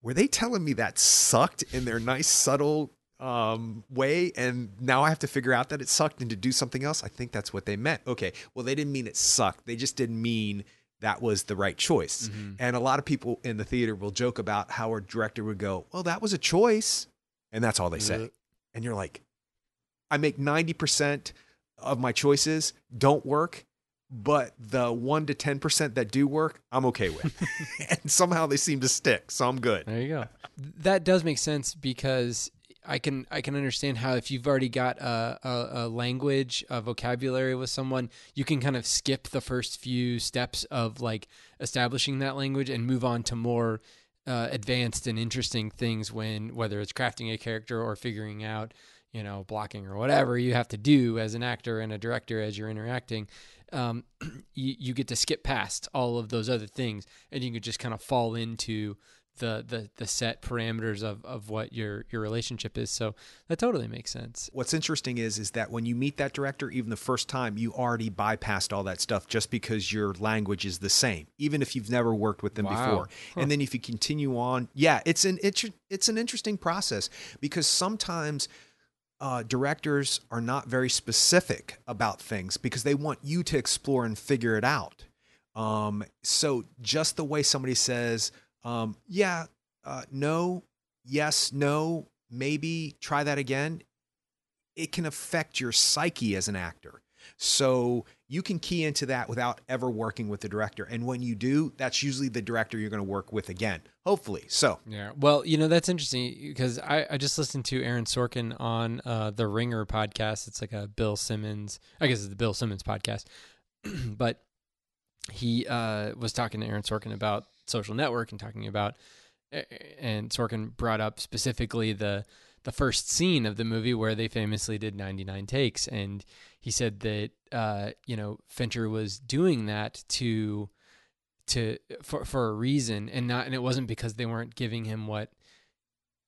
Speaker 1: were they telling me that sucked in their nice, subtle way, and now I have to figure out that it sucked and to do something else. I think that's what they meant. Okay, well, they didn't mean it sucked. They just didn't mean that was the right choice. And a lot of people in the theater will joke about how a director would go, well, that was a choice. And that's all they say. And you're like, I make 90% of my choices don't work, but the 1 to 10% that do work, I'm okay with. And somehow they seem to stick. So I'm good.
Speaker 2: There you go. That does make sense, because I can understand how if you've already got a language, a vocabulary with someone, you can kind of skip the first few steps of like establishing that language and move on to more advanced and interesting things, whether it's crafting a character or figuring out, blocking or whatever you have to do as an actor and a director as you're interacting. You get to skip past all of those other things, and you can just kind of fall into the set parameters of what your relationship is. So that totally makes sense.
Speaker 1: What's interesting is that when you meet that director, even the first time, you already bypassed all that stuff just because your language is the same, even if you've never worked with them before. And then if you continue on, it's an interesting process, because sometimes directors are not very specific about things because they want you to explore and figure it out. So just the way somebody says, no, yes, no, maybe, try that again, it can affect your psyche as an actor. So you can key into that without ever working with the director. And when you do, that's usually the director you're going to work with again, hopefully. So
Speaker 2: yeah, well, that's interesting, because I just listened to Aaron Sorkin on the Ringer podcast. It's like a Bill Simmons, I guess it's the Bill Simmons podcast, but he was talking to Aaron Sorkin about Social Network and talking about, and Sorkin brought up specifically the first scene of the movie where they famously did 99 takes. And he said that, Fincher was doing that for a reason, and it wasn't because they weren't giving him what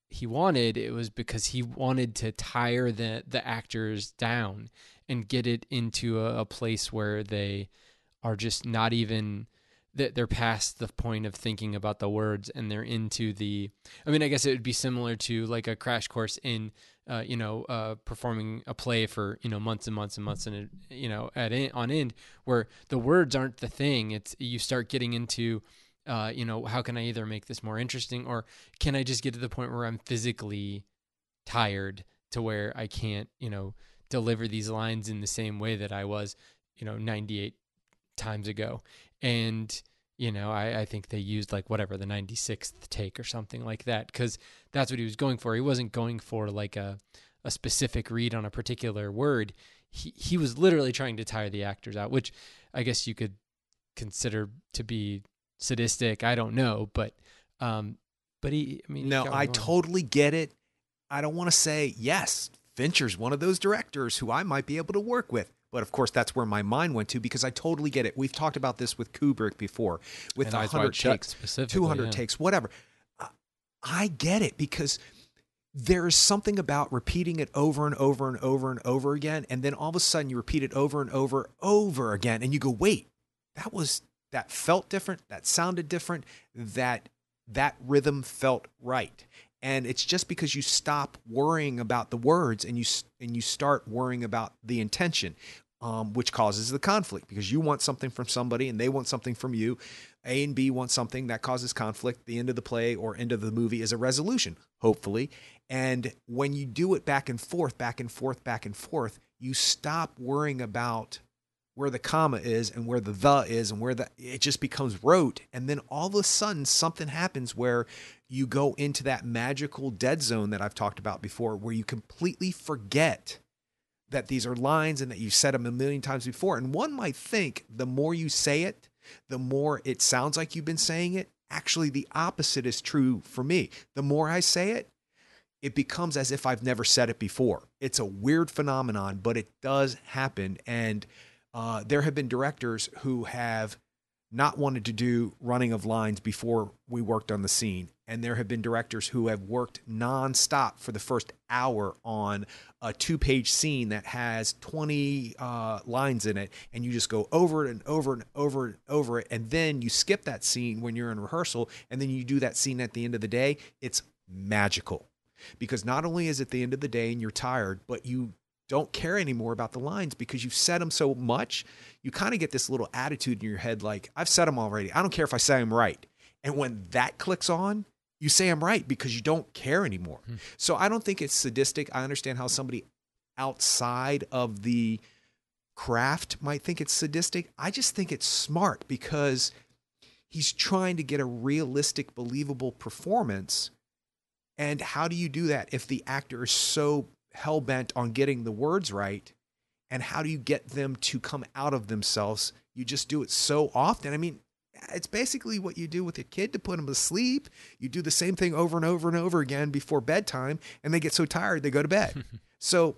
Speaker 2: he wanted. It was because he wanted to tire the actors down and get it into a place where they are just not even, that they're past the point of thinking about the words, and they're into I guess it would be similar to like a crash course in, performing a play for, months and months and months, and, on end, where the words aren't the thing. It's, you start getting into, how can I either make this more interesting, or can I just get to the point where I'm physically tired to where I can't, deliver these lines in the same way that I was, 98 times ago. And I think they used like whatever, the 96th take or something like that, because that's what he was going for. He wasn't going for like a specific read on a particular word. He was literally trying to tire the actors out, which I guess you could consider to be sadistic. I don't know, but
Speaker 1: I totally get it. I don't want to say, yes, Fincher's one of those directors who I might be able to work with. But of course, that's where my mind went to, because I totally get it. We've talked about this with Kubrick before, with 100 takes, 200 takes, whatever. I get it, because there is something about repeating it over and over and over and over again, and then all of a sudden you repeat it over and over again, and you go, wait, that felt different, that sounded different, that rhythm felt right. And it's just because you stop worrying about the words and you start worrying about the intention, which causes the conflict, because you want something from somebody and they want something from you. A and B want something, that causes conflict. The end of the play or end of the movie is a resolution, hopefully. And when you do it back and forth, back and forth, back and forth, you stop worrying about where the comma is and where the is and it just becomes rote. And then all of a sudden something happens where you go into that magical dead zone that I've talked about before, where you completely forget that these are lines and that you've said them a million times before. And one might think the more you say it, the more it sounds like you've been saying it. Actually, the opposite is true for me. The more I say it, it becomes as if I've never said it before. It's a weird phenomenon, but it does happen. And there have been directors who have not wanted to do running of lines before we worked on the scene. And there have been directors who have worked nonstop for the first hour on a 2-page scene that has 20 lines in it. And you just go over it and over and over and over it. And then you skip that scene when you're in rehearsal. And then you do that scene at the end of the day. It's magical. because not only is it the end of the day and you're tired, but you don't care anymore about the lines because you've said them so much. You kind of get this little attitude in your head like, I've said them already. I don't care if I say them right. And when that clicks on, you say I'm right because you don't care anymore. So I don't think it's sadistic. I understand how somebody outside of the craft might think it's sadistic. I just think it's smart because he's trying to get a realistic, believable performance. And how do you do that if the actor is so hell-bent on getting the words right? And how do you get them to come out of themselves? You just do it so often. I mean, it's basically what you do with a kid to put them to sleep. You do the same thing over and over and over again before bedtime, and they get so tired they go to bed. So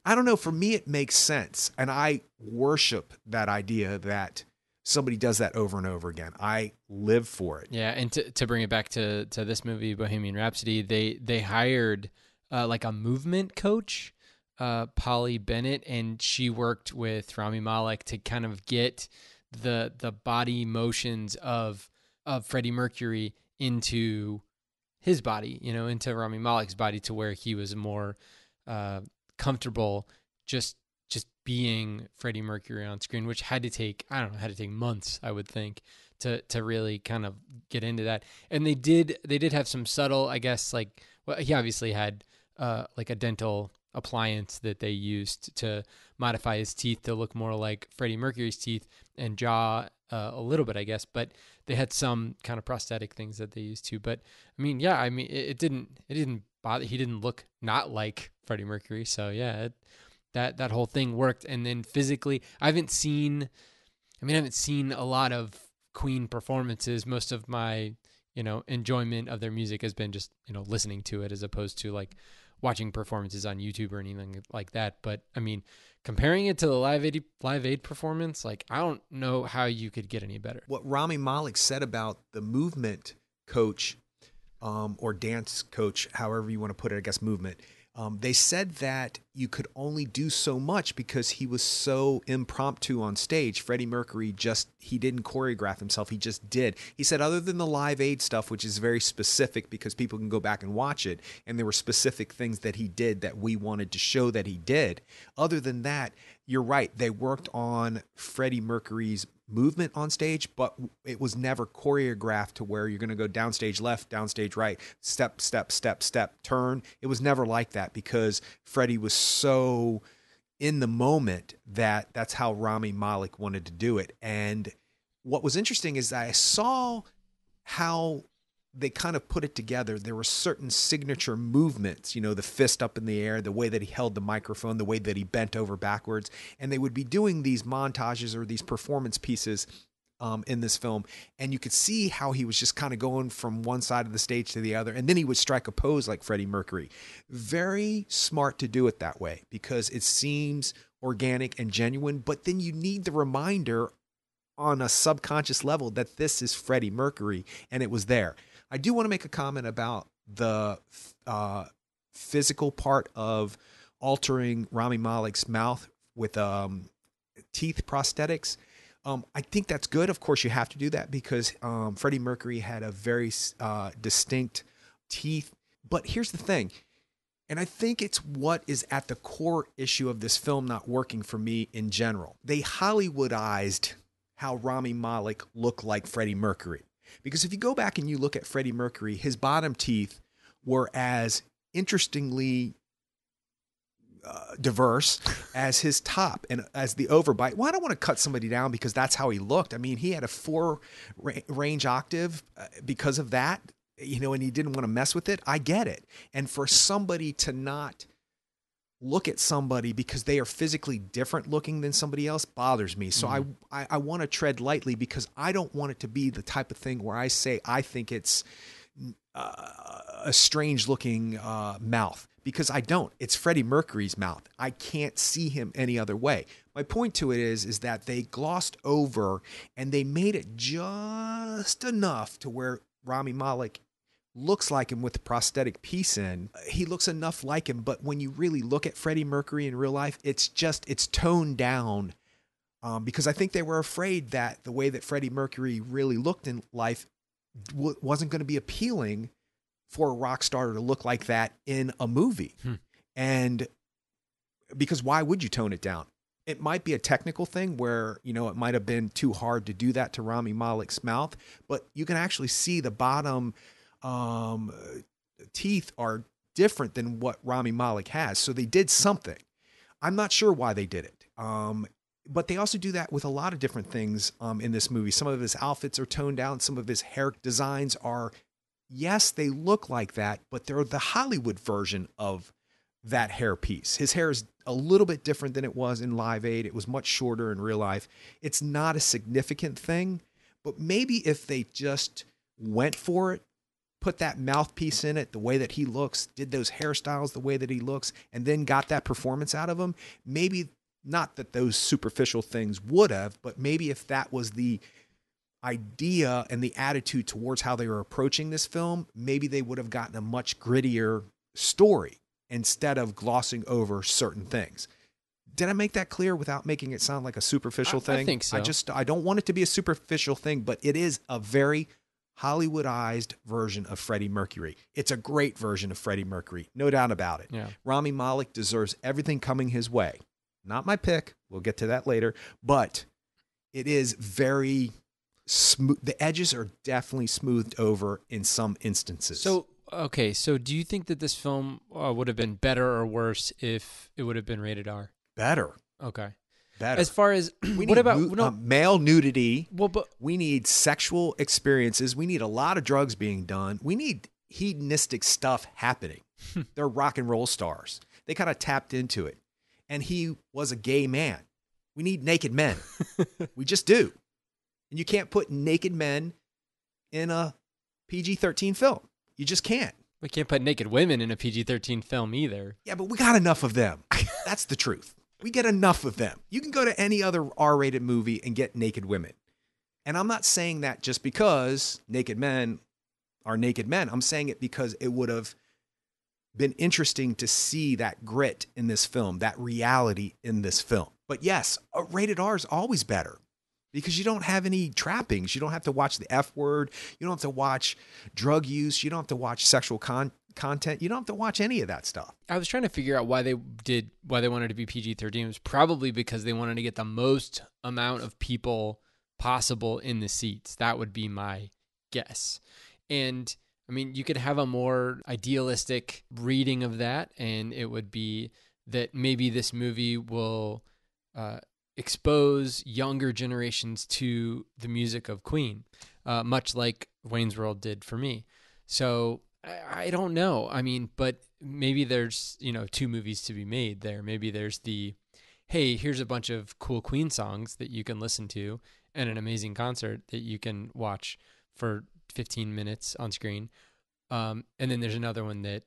Speaker 1: I don't know. For me, it makes sense. And I worship that idea that somebody does that over and over again. I live for it.
Speaker 2: Yeah, and to bring it back to this movie, Bohemian Rhapsody, they hired like a movement coach, Polly Bennett, and she worked with Rami Malek to kind of get the body motions of Freddie Mercury into his body, into Rami Malek's body, to where he was more comfortable just being Freddie Mercury on screen, which had to take months, I would think, to really kind of get into that. And they did have some subtle, I guess, like, well, he obviously had like a dental appliance that they used to modify his teeth to look more like Freddie Mercury's teeth and jaw a little bit, I guess, but they had some kind of prosthetic things that they used too. But I mean, yeah, I mean, it didn't bother. He didn't look not like Freddie Mercury. So yeah, that whole thing worked. And then physically, I haven't seen a lot of Queen performances. Most of my, enjoyment of their music has been just, listening to it as opposed to like watching performances on YouTube or anything like that. But I mean, comparing it to the Live Aid performance, like, I don't know how you could get any better.
Speaker 1: What Rami Malek said about the movement coach, or dance coach, however you want to put it, I guess movement, they said that you could only do so much because he was so impromptu on stage. Freddie Mercury he didn't choreograph himself. He just did. He said other than the Live Aid stuff, which is very specific because people can go back and watch it, and there were specific things that he did that we wanted to show that he did. Other than that, you're right. They worked on Freddie Mercury's movement on stage, but it was never choreographed to where you're going to go downstage left, downstage right, step, step, step, step, turn. It was never like that because Freddie was so in the moment that's how Rami Malek wanted to do it. And what was interesting is I saw how they kind of put it together. There were certain signature movements, the fist up in the air, the way that he held the microphone, the way that he bent over backwards. And they would be doing these montages or these performance pieces in this film. And you could see how he was just kind of going from one side of the stage to the other. And then he would strike a pose like Freddie Mercury. Very smart to do it that way because it seems organic and genuine, but then you need the reminder on a subconscious level that this is Freddie Mercury, and it was there. I do want to make a comment about the physical part of altering Rami Malek's mouth with teeth prosthetics. I think that's good. Of course, you have to do that because Freddie Mercury had a very distinct teeth. But here's the thing, and I think it's what is at the core issue of this film not working for me in general. They Hollywoodized how Rami Malek looked like Freddie Mercury. Because if you go back and you look at Freddie Mercury, his bottom teeth were as interestingly diverse as his top and as the overbite. Well, I don't want to cut somebody down because that's how he looked. I mean, he had a 4-range octave because of that, and he didn't want to mess with it. I get it. And for somebody to not look at somebody because they are physically different looking than somebody else bothers me. So I want to tread lightly because I don't want it to be the type of thing where I say I think it's a strange looking mouth, because I don't. It's Freddie Mercury's mouth. I can't see him any other way. My point to it is that they glossed over and they made it just enough to where Rami Malek looks like him with the prosthetic piece in. He looks enough like him, but when you really look at Freddie Mercury in real life, it's toned down because I think they were afraid that the way that Freddie Mercury really looked in life wasn't going to be appealing for a rock star to look like that in a movie. And because why would you tone it down? It might be a technical thing where, you know, it might have been too hard to do that to Rami Malek's mouth, but you can actually see the bottom teeth are different than what Rami Malek has. So they did something. I'm not sure why they did it. But they also do that with a lot of different things in this movie. Some of his outfits are toned down. Some of his hair designs are, yes, they look like that, but they're the Hollywood version of that hair piece. His hair is a little bit different than it was in Live Aid. It was much shorter in real life. It's not a significant thing, but maybe if they just went for it, put that mouthpiece in it the way that he looks, did those hairstyles the way that he looks, and then got that performance out of him, maybe not that those superficial things would have, but maybe if that was the idea and the attitude towards how they were approaching this film, maybe they would have gotten a much grittier story instead of glossing over certain things. Did I make that clear without making it sound like a superficial thing?
Speaker 2: I think so.
Speaker 1: I don't want it to be a superficial thing, but it is a very Hollywoodized version of Freddie Mercury. It's a great version of Freddie Mercury, no doubt about it.
Speaker 2: Yeah.
Speaker 1: Rami Malek deserves everything coming his way. Not my pick. We'll get to that later, but it is very smooth. The edges are definitely smoothed over in some instances.
Speaker 2: So, okay. So do you think that this film would have been better or worse if it would have been rated R?
Speaker 1: Better.
Speaker 2: Okay.
Speaker 1: Better.
Speaker 2: As far as
Speaker 1: what about male nudity?
Speaker 2: Well, but
Speaker 1: we need sexual experiences. We need a lot of drugs being done. We need hedonistic stuff happening. They're rock and roll stars. They kind of tapped into it. And he was a gay man. We need naked men. We just do. And you can't put naked men in a PG-13 film. You just can't.
Speaker 2: We can't put naked women in a PG-13 film either.
Speaker 1: Yeah, but we got enough of them. That's the truth. We get enough of them. You can go to any other R-rated movie and get naked women. And I'm not saying that just because naked men are naked men. I'm saying it because it would have been interesting to see that grit in this film, that reality in this film. But yes, a rated R is always better because you don't have any trappings. You don't have to watch the F word. You don't have to watch drug use. You don't have to watch sexual content. You don't have to watch any of that stuff.
Speaker 2: I was trying to figure out why they wanted to be PG-13. It was probably because they wanted to get the most amount of people possible in the seats. That would be my guess. And I mean, you could have a more idealistic reading of that, and it would be that maybe this movie will expose younger generations to the music of Queen, much like Wayne's World did for me. So I don't know. I mean, but maybe there's, two movies to be made there. Maybe there's hey, here's a bunch of cool Queen songs that you can listen to and an amazing concert that you can watch for 15 minutes on screen. And then there's another one that,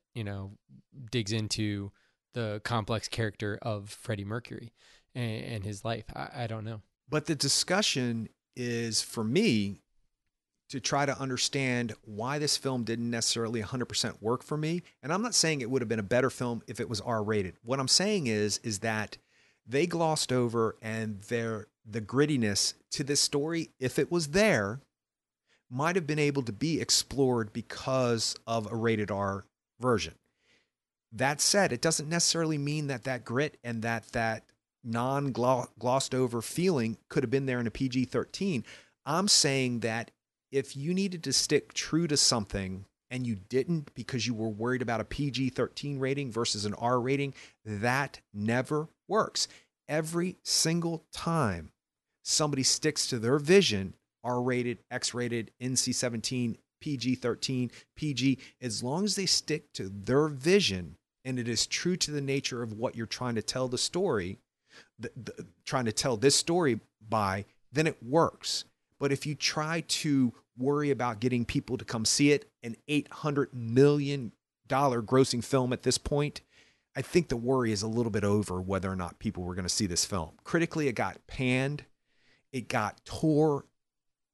Speaker 2: digs into the complex character of Freddie Mercury and his life. I don't know.
Speaker 1: But the discussion is, for me, to try to understand why this film didn't necessarily 100% work for me. And I'm not saying it would have been a better film if it was R-rated. What I'm saying is that they glossed over and the grittiness to this story, if it was there, might have been able to be explored because of a rated R version. That said, it doesn't necessarily mean that grit and that non-glossed over feeling could have been there in a PG-13. I'm saying that if you needed to stick true to something and you didn't because you were worried about a PG-13 rating versus an R rating, that never works. Every single time somebody sticks to their vision, R-rated, X-rated, NC-17, PG-13, PG, as long as they stick to their vision and it is true to the nature of what you're trying to tell the story, trying to tell this story by, then it works. But if you try to worry about getting people to come see it, an $800 million grossing film at this point, I think the worry is a little bit over whether or not people were going to see this film. Critically, it got panned. It got tore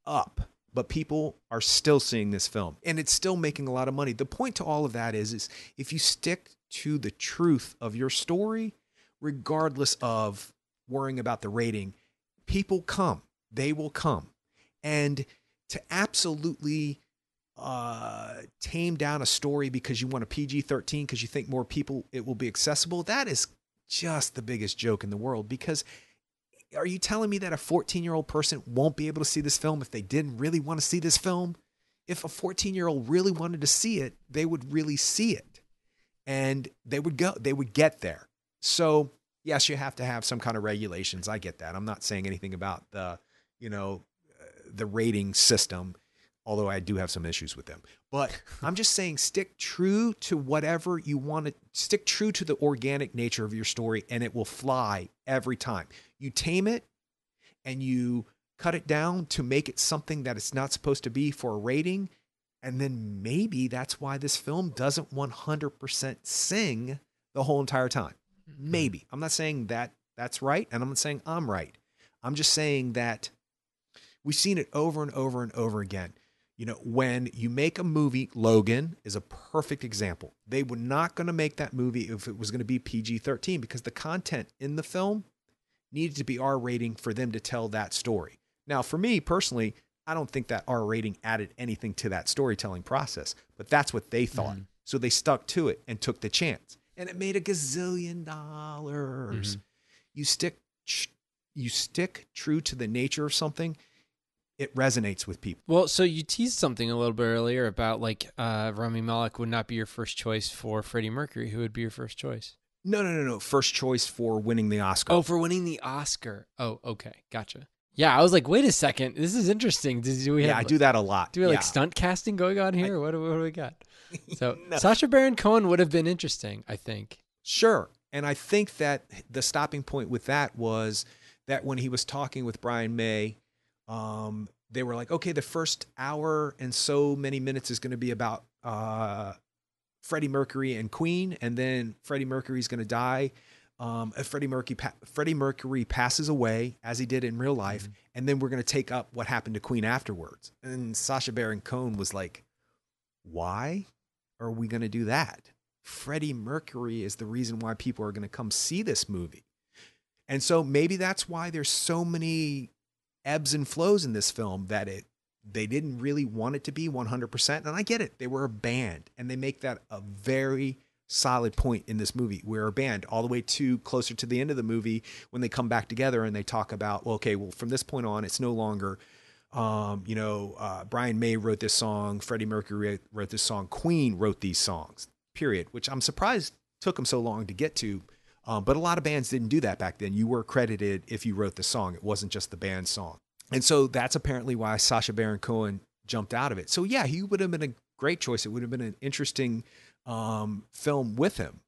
Speaker 1: up. But people are still seeing this film. And it's still making a lot of money. The point to all of that is if you stick to the truth of your story, regardless of worrying about the rating, people come. They will come. And to absolutely tame down a story because you want a PG-13 because you think more people it will be accessible, that is just the biggest joke in the world. Because are you telling me that a 14-year-old person won't be able to see this film if they didn't really want to see this film? If a 14-year-old really wanted to see it, they would really see it. And they would get there. So yes, you have to have some kind of regulations. I get that. I'm not saying anything about the rating system, although I do have some issues with them. But I'm just saying stick true to whatever you want to, stick true to the organic nature of your story, and it will fly every time. You tame it and you cut it down to make it something that it's not supposed to be for a rating. And then maybe that's why this film doesn't 100% sing the whole entire time. Maybe. I'm not saying that that's right, and I'm not saying I'm right. I'm just saying that we've seen it over and over and over again. When you make a movie, Logan is a perfect example. They were not going to make that movie if it was going to be PG-13 because the content in the film needed to be R rating for them to tell that story. Now, for me personally, I don't think that R rating added anything to that storytelling process, but that's what they thought. So they stuck to it and took the chance, and it made $1 gazillion. You stick true to the nature of something, it resonates with people.
Speaker 2: Well, so you teased something a little bit earlier about Rami Malek would not be your first choice for Freddie Mercury. Who would be your first choice?
Speaker 1: No. First choice for winning the Oscar.
Speaker 2: Oh, for winning the Oscar. Oh, okay. Gotcha. Yeah, I was like, wait a second. This is interesting.
Speaker 1: I do that a lot.
Speaker 2: Do we have stunt casting going on here? What do we got? So
Speaker 1: No.
Speaker 2: Sacha Baron Cohen would have been interesting, I think.
Speaker 1: Sure. And I think that the stopping point with that was that when he was talking with Brian May, they were like, okay, the first hour and so many minutes is going to be about Freddie Mercury and Queen, and then Freddie Mercury's going to die. Freddie Mercury passes away as he did in real life, and then we're going to take up what happened to Queen afterwards. And Sacha Baron Cohen was like, why are we going to do that? Freddie Mercury is the reason why people are going to come see this movie. And so maybe that's why there's so many ebbs and flows in this film, that they didn't really want it to be 100%. And I get it. They were a band, and they make that a very solid point in this movie. We're a band all the way to closer to the end of the movie when they come back together and they talk about, well, okay, well, from this point on, it's no longer, Brian May wrote this song, Freddie Mercury wrote this song, Queen wrote these songs, period, which I'm surprised took them so long to get to. But a lot of bands didn't do that back then. You were credited if you wrote the song. It wasn't just the band's song. And so that's apparently why Sacha Baron Cohen jumped out of it. So yeah, he would have been a great choice. It would have been an interesting film with him.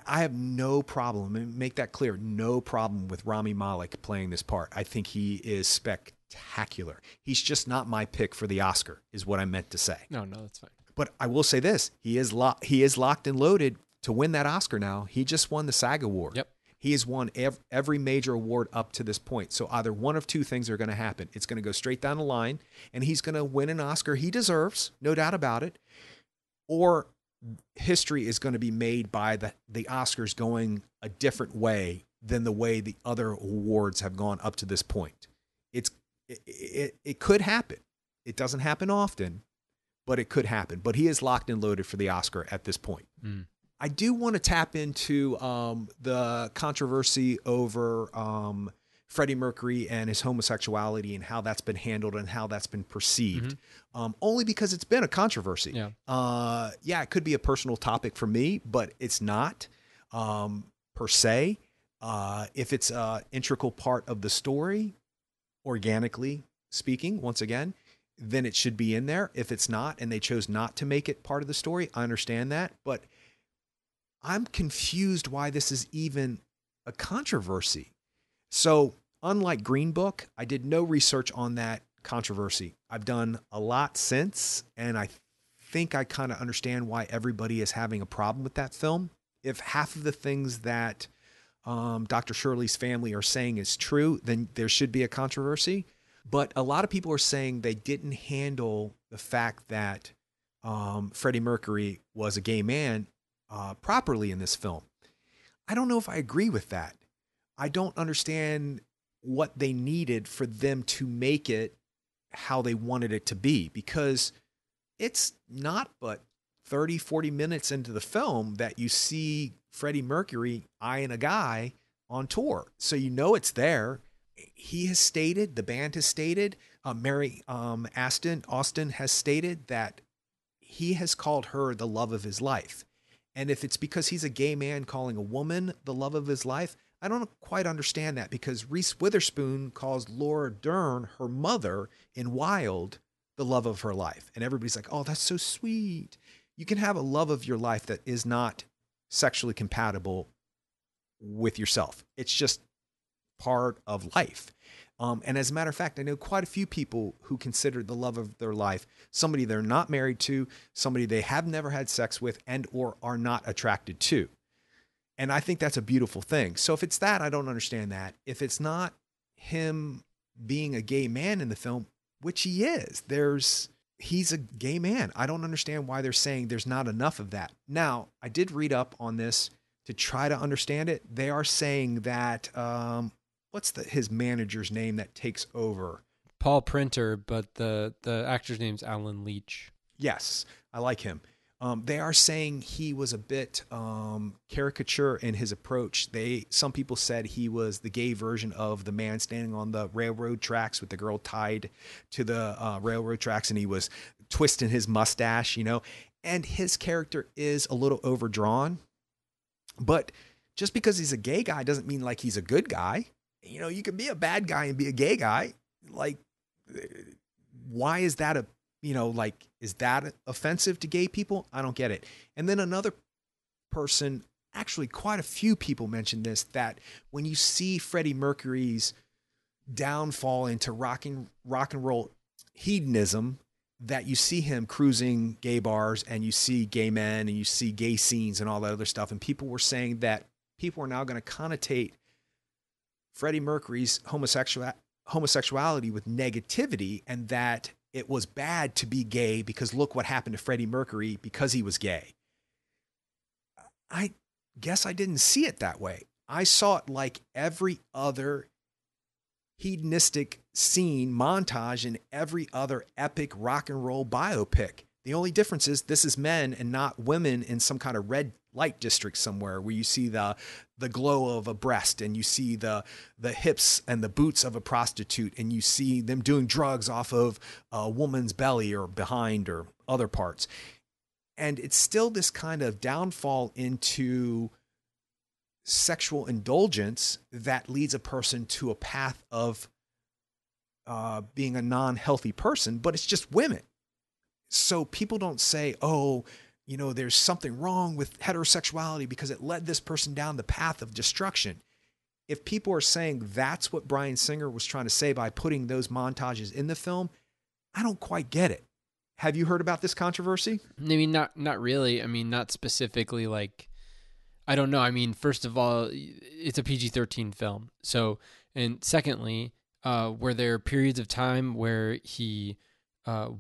Speaker 1: I have no problem, and make that clear, no problem with Rami Malek playing this part. I think he is spectacular. He's just not my pick for the Oscar, is what I meant to say.
Speaker 2: No, that's fine.
Speaker 1: But I will say this, he is locked and loaded to win that Oscar now. He just won the SAG Award.
Speaker 2: Yep.
Speaker 1: He has won every major award up to this point. So either one of two things are going to happen. It's going to go straight down the line, and he's going to win an Oscar he deserves, no doubt about it, or history is going to be made by the Oscars going a different way than the way the other awards have gone up to this point. It could happen. It doesn't happen often, but it could happen. But he is locked and loaded for the Oscar at this point. I do want to tap into the controversy over Freddie Mercury and his homosexuality and how that's been handled and how that's been perceived. Only because it's been a controversy.
Speaker 2: Yeah.
Speaker 1: It could be a personal topic for me, but it's not per se. If it's an integral part of the story, organically speaking, once again, then it should be in there. If it's not, and they chose not to make it part of the story, I understand that. But I'm confused why this is even a controversy. So unlike Green Book, I did no research on that controversy. I've done a lot since, and I think I kind of understand why everybody is having a problem with that film. If half of the things that Dr. Shirley's family are saying is true, then there should be a controversy. But a lot of people are saying they didn't handle the fact that Freddie Mercury was a gay man properly in this film. I don't know if I agree with that. I don't understand what they needed for them to make it how they wanted it to be, because it's not but 30, 40 minutes into the film that you see Freddie Mercury eyeing a guy on tour. So you know it's there. He has stated, the band has stated, Mary Austin has stated that he has called her the love of his life. And if it's because he's a gay man calling a woman the love of his life, I don't quite understand that, because Reese Witherspoon calls Laura Dern, her mother, in Wild, the love of her life. And everybody's like, oh, that's so sweet. You can have a love of your life that is not sexually compatible with yourself. It's just part of life. And as a matter of fact, I know quite a few people who consider the love of their life somebody they're not married to, somebody they have never had sex with, and or are not attracted to. And I think that's a beautiful thing. So if it's that, I don't understand that. If it's not him being a gay man in the film, which he is, he's a gay man. I don't understand why they're saying there's not enough of that. Now, I did read up on this to try to understand it. They are saying that, what's his manager's name that takes over?
Speaker 2: Paul Printer, but the actor's name's Alan Leach.
Speaker 1: Yes, I like him. They are saying he was a bit caricature in his approach. Some people said he was the gay version of the man standing on the railroad tracks with the girl tied to the railroad tracks, and he was twisting his mustache, and his character is a little overdrawn. But just because he's a gay guy doesn't mean like he's a good guy. You can be a bad guy and be a gay guy. Like, why is that is that offensive to gay people? I don't get it. And then another person, actually quite a few people mentioned this, that when you see Freddie Mercury's downfall into rock and roll hedonism, that you see him cruising gay bars and you see gay men and you see gay scenes and all that other stuff. And people were saying that people are now going to connotate Freddie Mercury's homosexuality with negativity, and that it was bad to be gay because look what happened to Freddie Mercury because he was gay. I guess I didn't see it that way. I saw it like every other hedonistic scene montage in every other epic rock and roll biopic. The only difference is this is men and not women in some kind of red light district somewhere where you see the glow of a breast and you see the hips and the boots of a prostitute and you see them doing drugs off of a woman's belly or behind or other parts. And it's still this kind of downfall into sexual indulgence that leads a person to a path of being a non-healthy person, but it's just women. So people don't say, oh, there's something wrong with heterosexuality because it led this person down the path of destruction. If people are saying that's what Bryan Singer was trying to say by putting those montages in the film, I don't quite get it. Have you heard about this controversy?
Speaker 2: I mean, not really. I mean, not specifically like, I don't know. I mean, first of all, it's a PG-13 film. So, and secondly, were there periods of time where he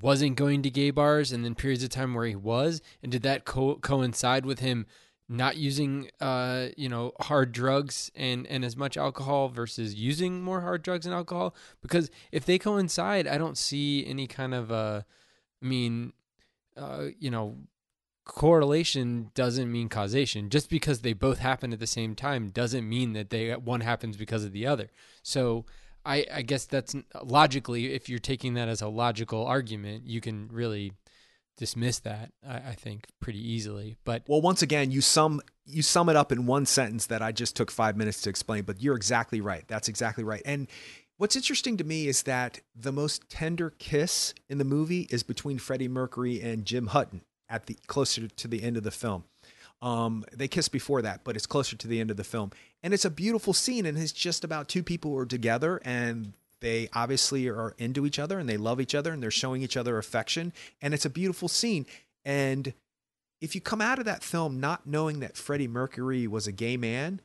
Speaker 2: wasn't going to gay bars and then periods of time where he was? And did that coincide with him not using, hard drugs and as much alcohol versus using more hard drugs and alcohol? Because if they coincide, I don't see any kind of, correlation doesn't mean causation. Just because they both happen at the same time doesn't mean that one happens because of the other. So I guess that's logically, if you're taking that as a logical argument, you can really dismiss that, I think, pretty easily. But
Speaker 1: well, once again, you sum it up in one sentence that I just took 5 minutes to explain, but you're exactly right. That's exactly right. And what's interesting to me is that the most tender kiss in the movie is between Freddie Mercury and Jim Hutton closer to the end of the film. They kiss before that, but it's closer to the end of the film. And it's a beautiful scene, and it's just about two people who are together, and they obviously are into each other, and they love each other, and they're showing each other affection, and it's a beautiful scene. And if you come out of that film not knowing that Freddie Mercury was a gay man,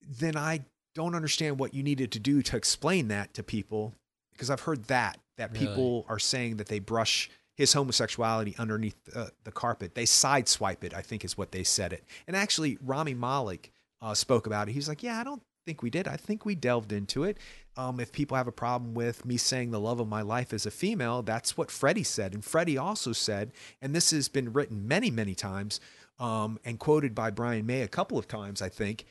Speaker 1: then I don't understand what you needed to do to explain that to people, because I've heard that really? People are saying that they brush his homosexuality underneath the carpet. They sideswipe it, I think is what they said it. And actually, Rami Malek spoke about it. He's like, yeah, I don't think we did. I think we delved into it. If people have a problem with me saying the love of my life is a female, that's what Freddie said. And Freddie also said, and this has been written many, many times, and quoted by Brian May a couple of times, I think,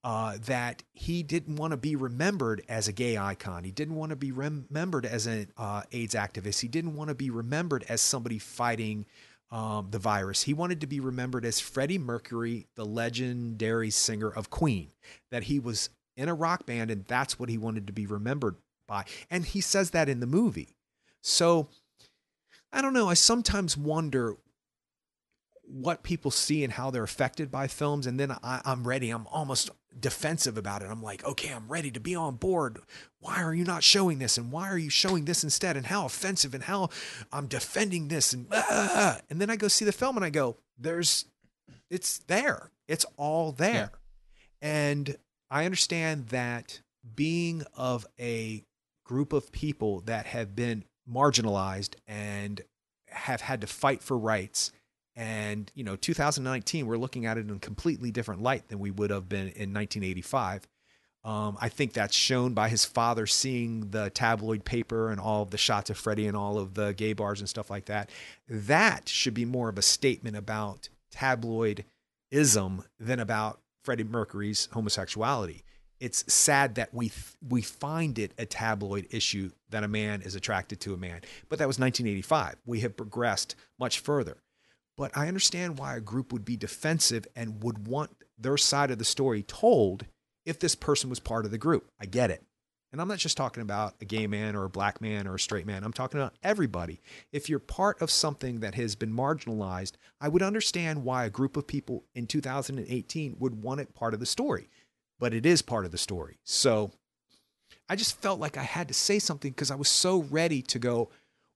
Speaker 1: that he didn't want to be remembered as a gay icon. He didn't want to be remembered as an AIDS activist. He didn't want to be remembered as somebody fighting the virus. He wanted to be remembered as Freddie Mercury, the legendary singer of Queen, that he was in a rock band and that's what he wanted to be remembered by. And he says that in the movie. So I don't know. I sometimes wonder what people see and how they're affected by films. And then I'm ready. I'm almost defensive about it. I'm like, okay, I'm ready to be on board. Why are you not showing this? And why are you showing this instead? And how offensive, and how I'm defending this. And then I go see the film and I go, it's there. It's all there. Yeah. And I understand that being of a group of people that have been marginalized and have had to fight for rights. And, 2019, we're looking at it in a completely different light than we would have been in 1985. I think that's shown by his father seeing the tabloid paper and all of the shots of Freddie and all of the gay bars and stuff like that. That should be more of a statement about tabloidism than about Freddie Mercury's homosexuality. It's sad that we find it a tabloid issue that a man is attracted to a man. But that was 1985. We have progressed much further. But I understand why a group would be defensive and would want their side of the story told if this person was part of the group. I get it. And I'm not just talking about a gay man or a black man or a straight man. I'm talking about everybody. If you're part of something that has been marginalized, I would understand why a group of people in 2018 would want it part of the story. But it is part of the story. So I just felt like I had to say something because I was so ready to go,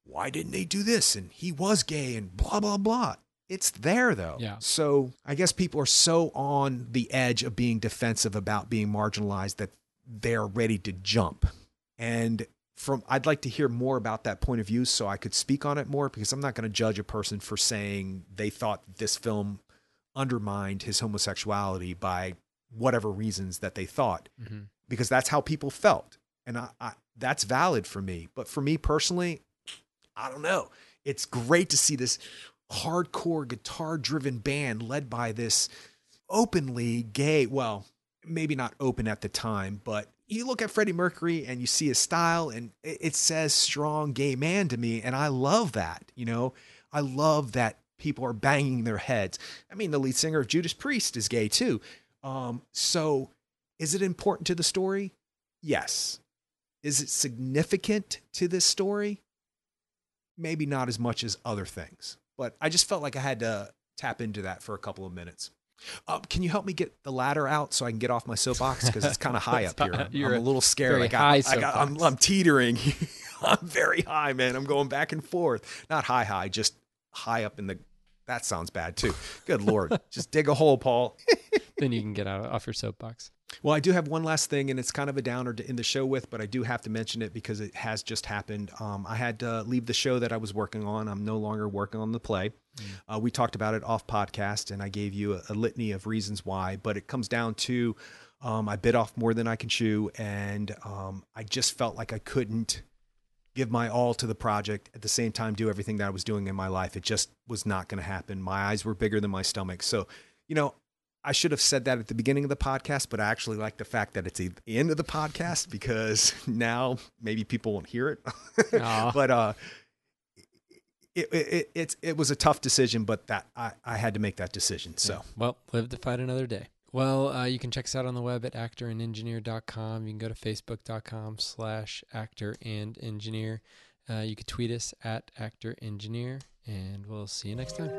Speaker 1: why didn't they do this? And he was gay and blah, blah, blah. It's there, though.
Speaker 2: Yeah.
Speaker 1: So I guess people are so on the edge of being defensive about being marginalized that they're ready to jump. And I'd like to hear more about that point of view so I could speak on it more, because I'm not going to judge a person for saying they thought this film undermined his homosexuality by whatever reasons that they thought, because that's how people felt. And I that's valid for me. But for me personally, I don't know. It's great to see this hardcore guitar-driven band led by this openly gay, well, maybe not open at the time, but you look at Freddie Mercury and you see his style and it says strong gay man to me. And I love that, I love that people are banging their heads. I mean, the lead singer of Judas Priest is gay too. So is it important to the story? Yes. Is it significant to this story? Maybe not as much as other things. But I just felt like I had to tap into that for a couple of minutes. Can you help me get the ladder out so I can get off my soapbox? Because it's kind of high up here. I'm a little scared. I'm teetering. I'm very high, man. I'm going back and forth. Not high, just high up in the... That sounds bad too. Good Lord. Just dig a hole, Paul.
Speaker 2: Then you can get off your soapbox.
Speaker 1: Well, I do have one last thing, and it's kind of a downer to end the show with, but I do have to mention it because it has just happened. I had to leave the show that I was working on. I'm no longer working on the play. We talked about it off podcast, and I gave you a litany of reasons why, but it comes down to I bit off more than I can chew, and I just felt like I couldn't give my all to the project at the same time do everything that I was doing in my life. It just was not going to happen. My eyes were bigger than my stomach. So, I should have said that at the beginning of the podcast, but I actually like the fact that it's the end of the podcast because now maybe people won't hear it. But it was a tough decision, but that I had to make that decision. So,
Speaker 2: well, live to fight another day. Well, you can check us out on the web at actorandengineer.com. You can go to facebook.com/actorandengineer. You can tweet us at actorengineer, and we'll see you next time.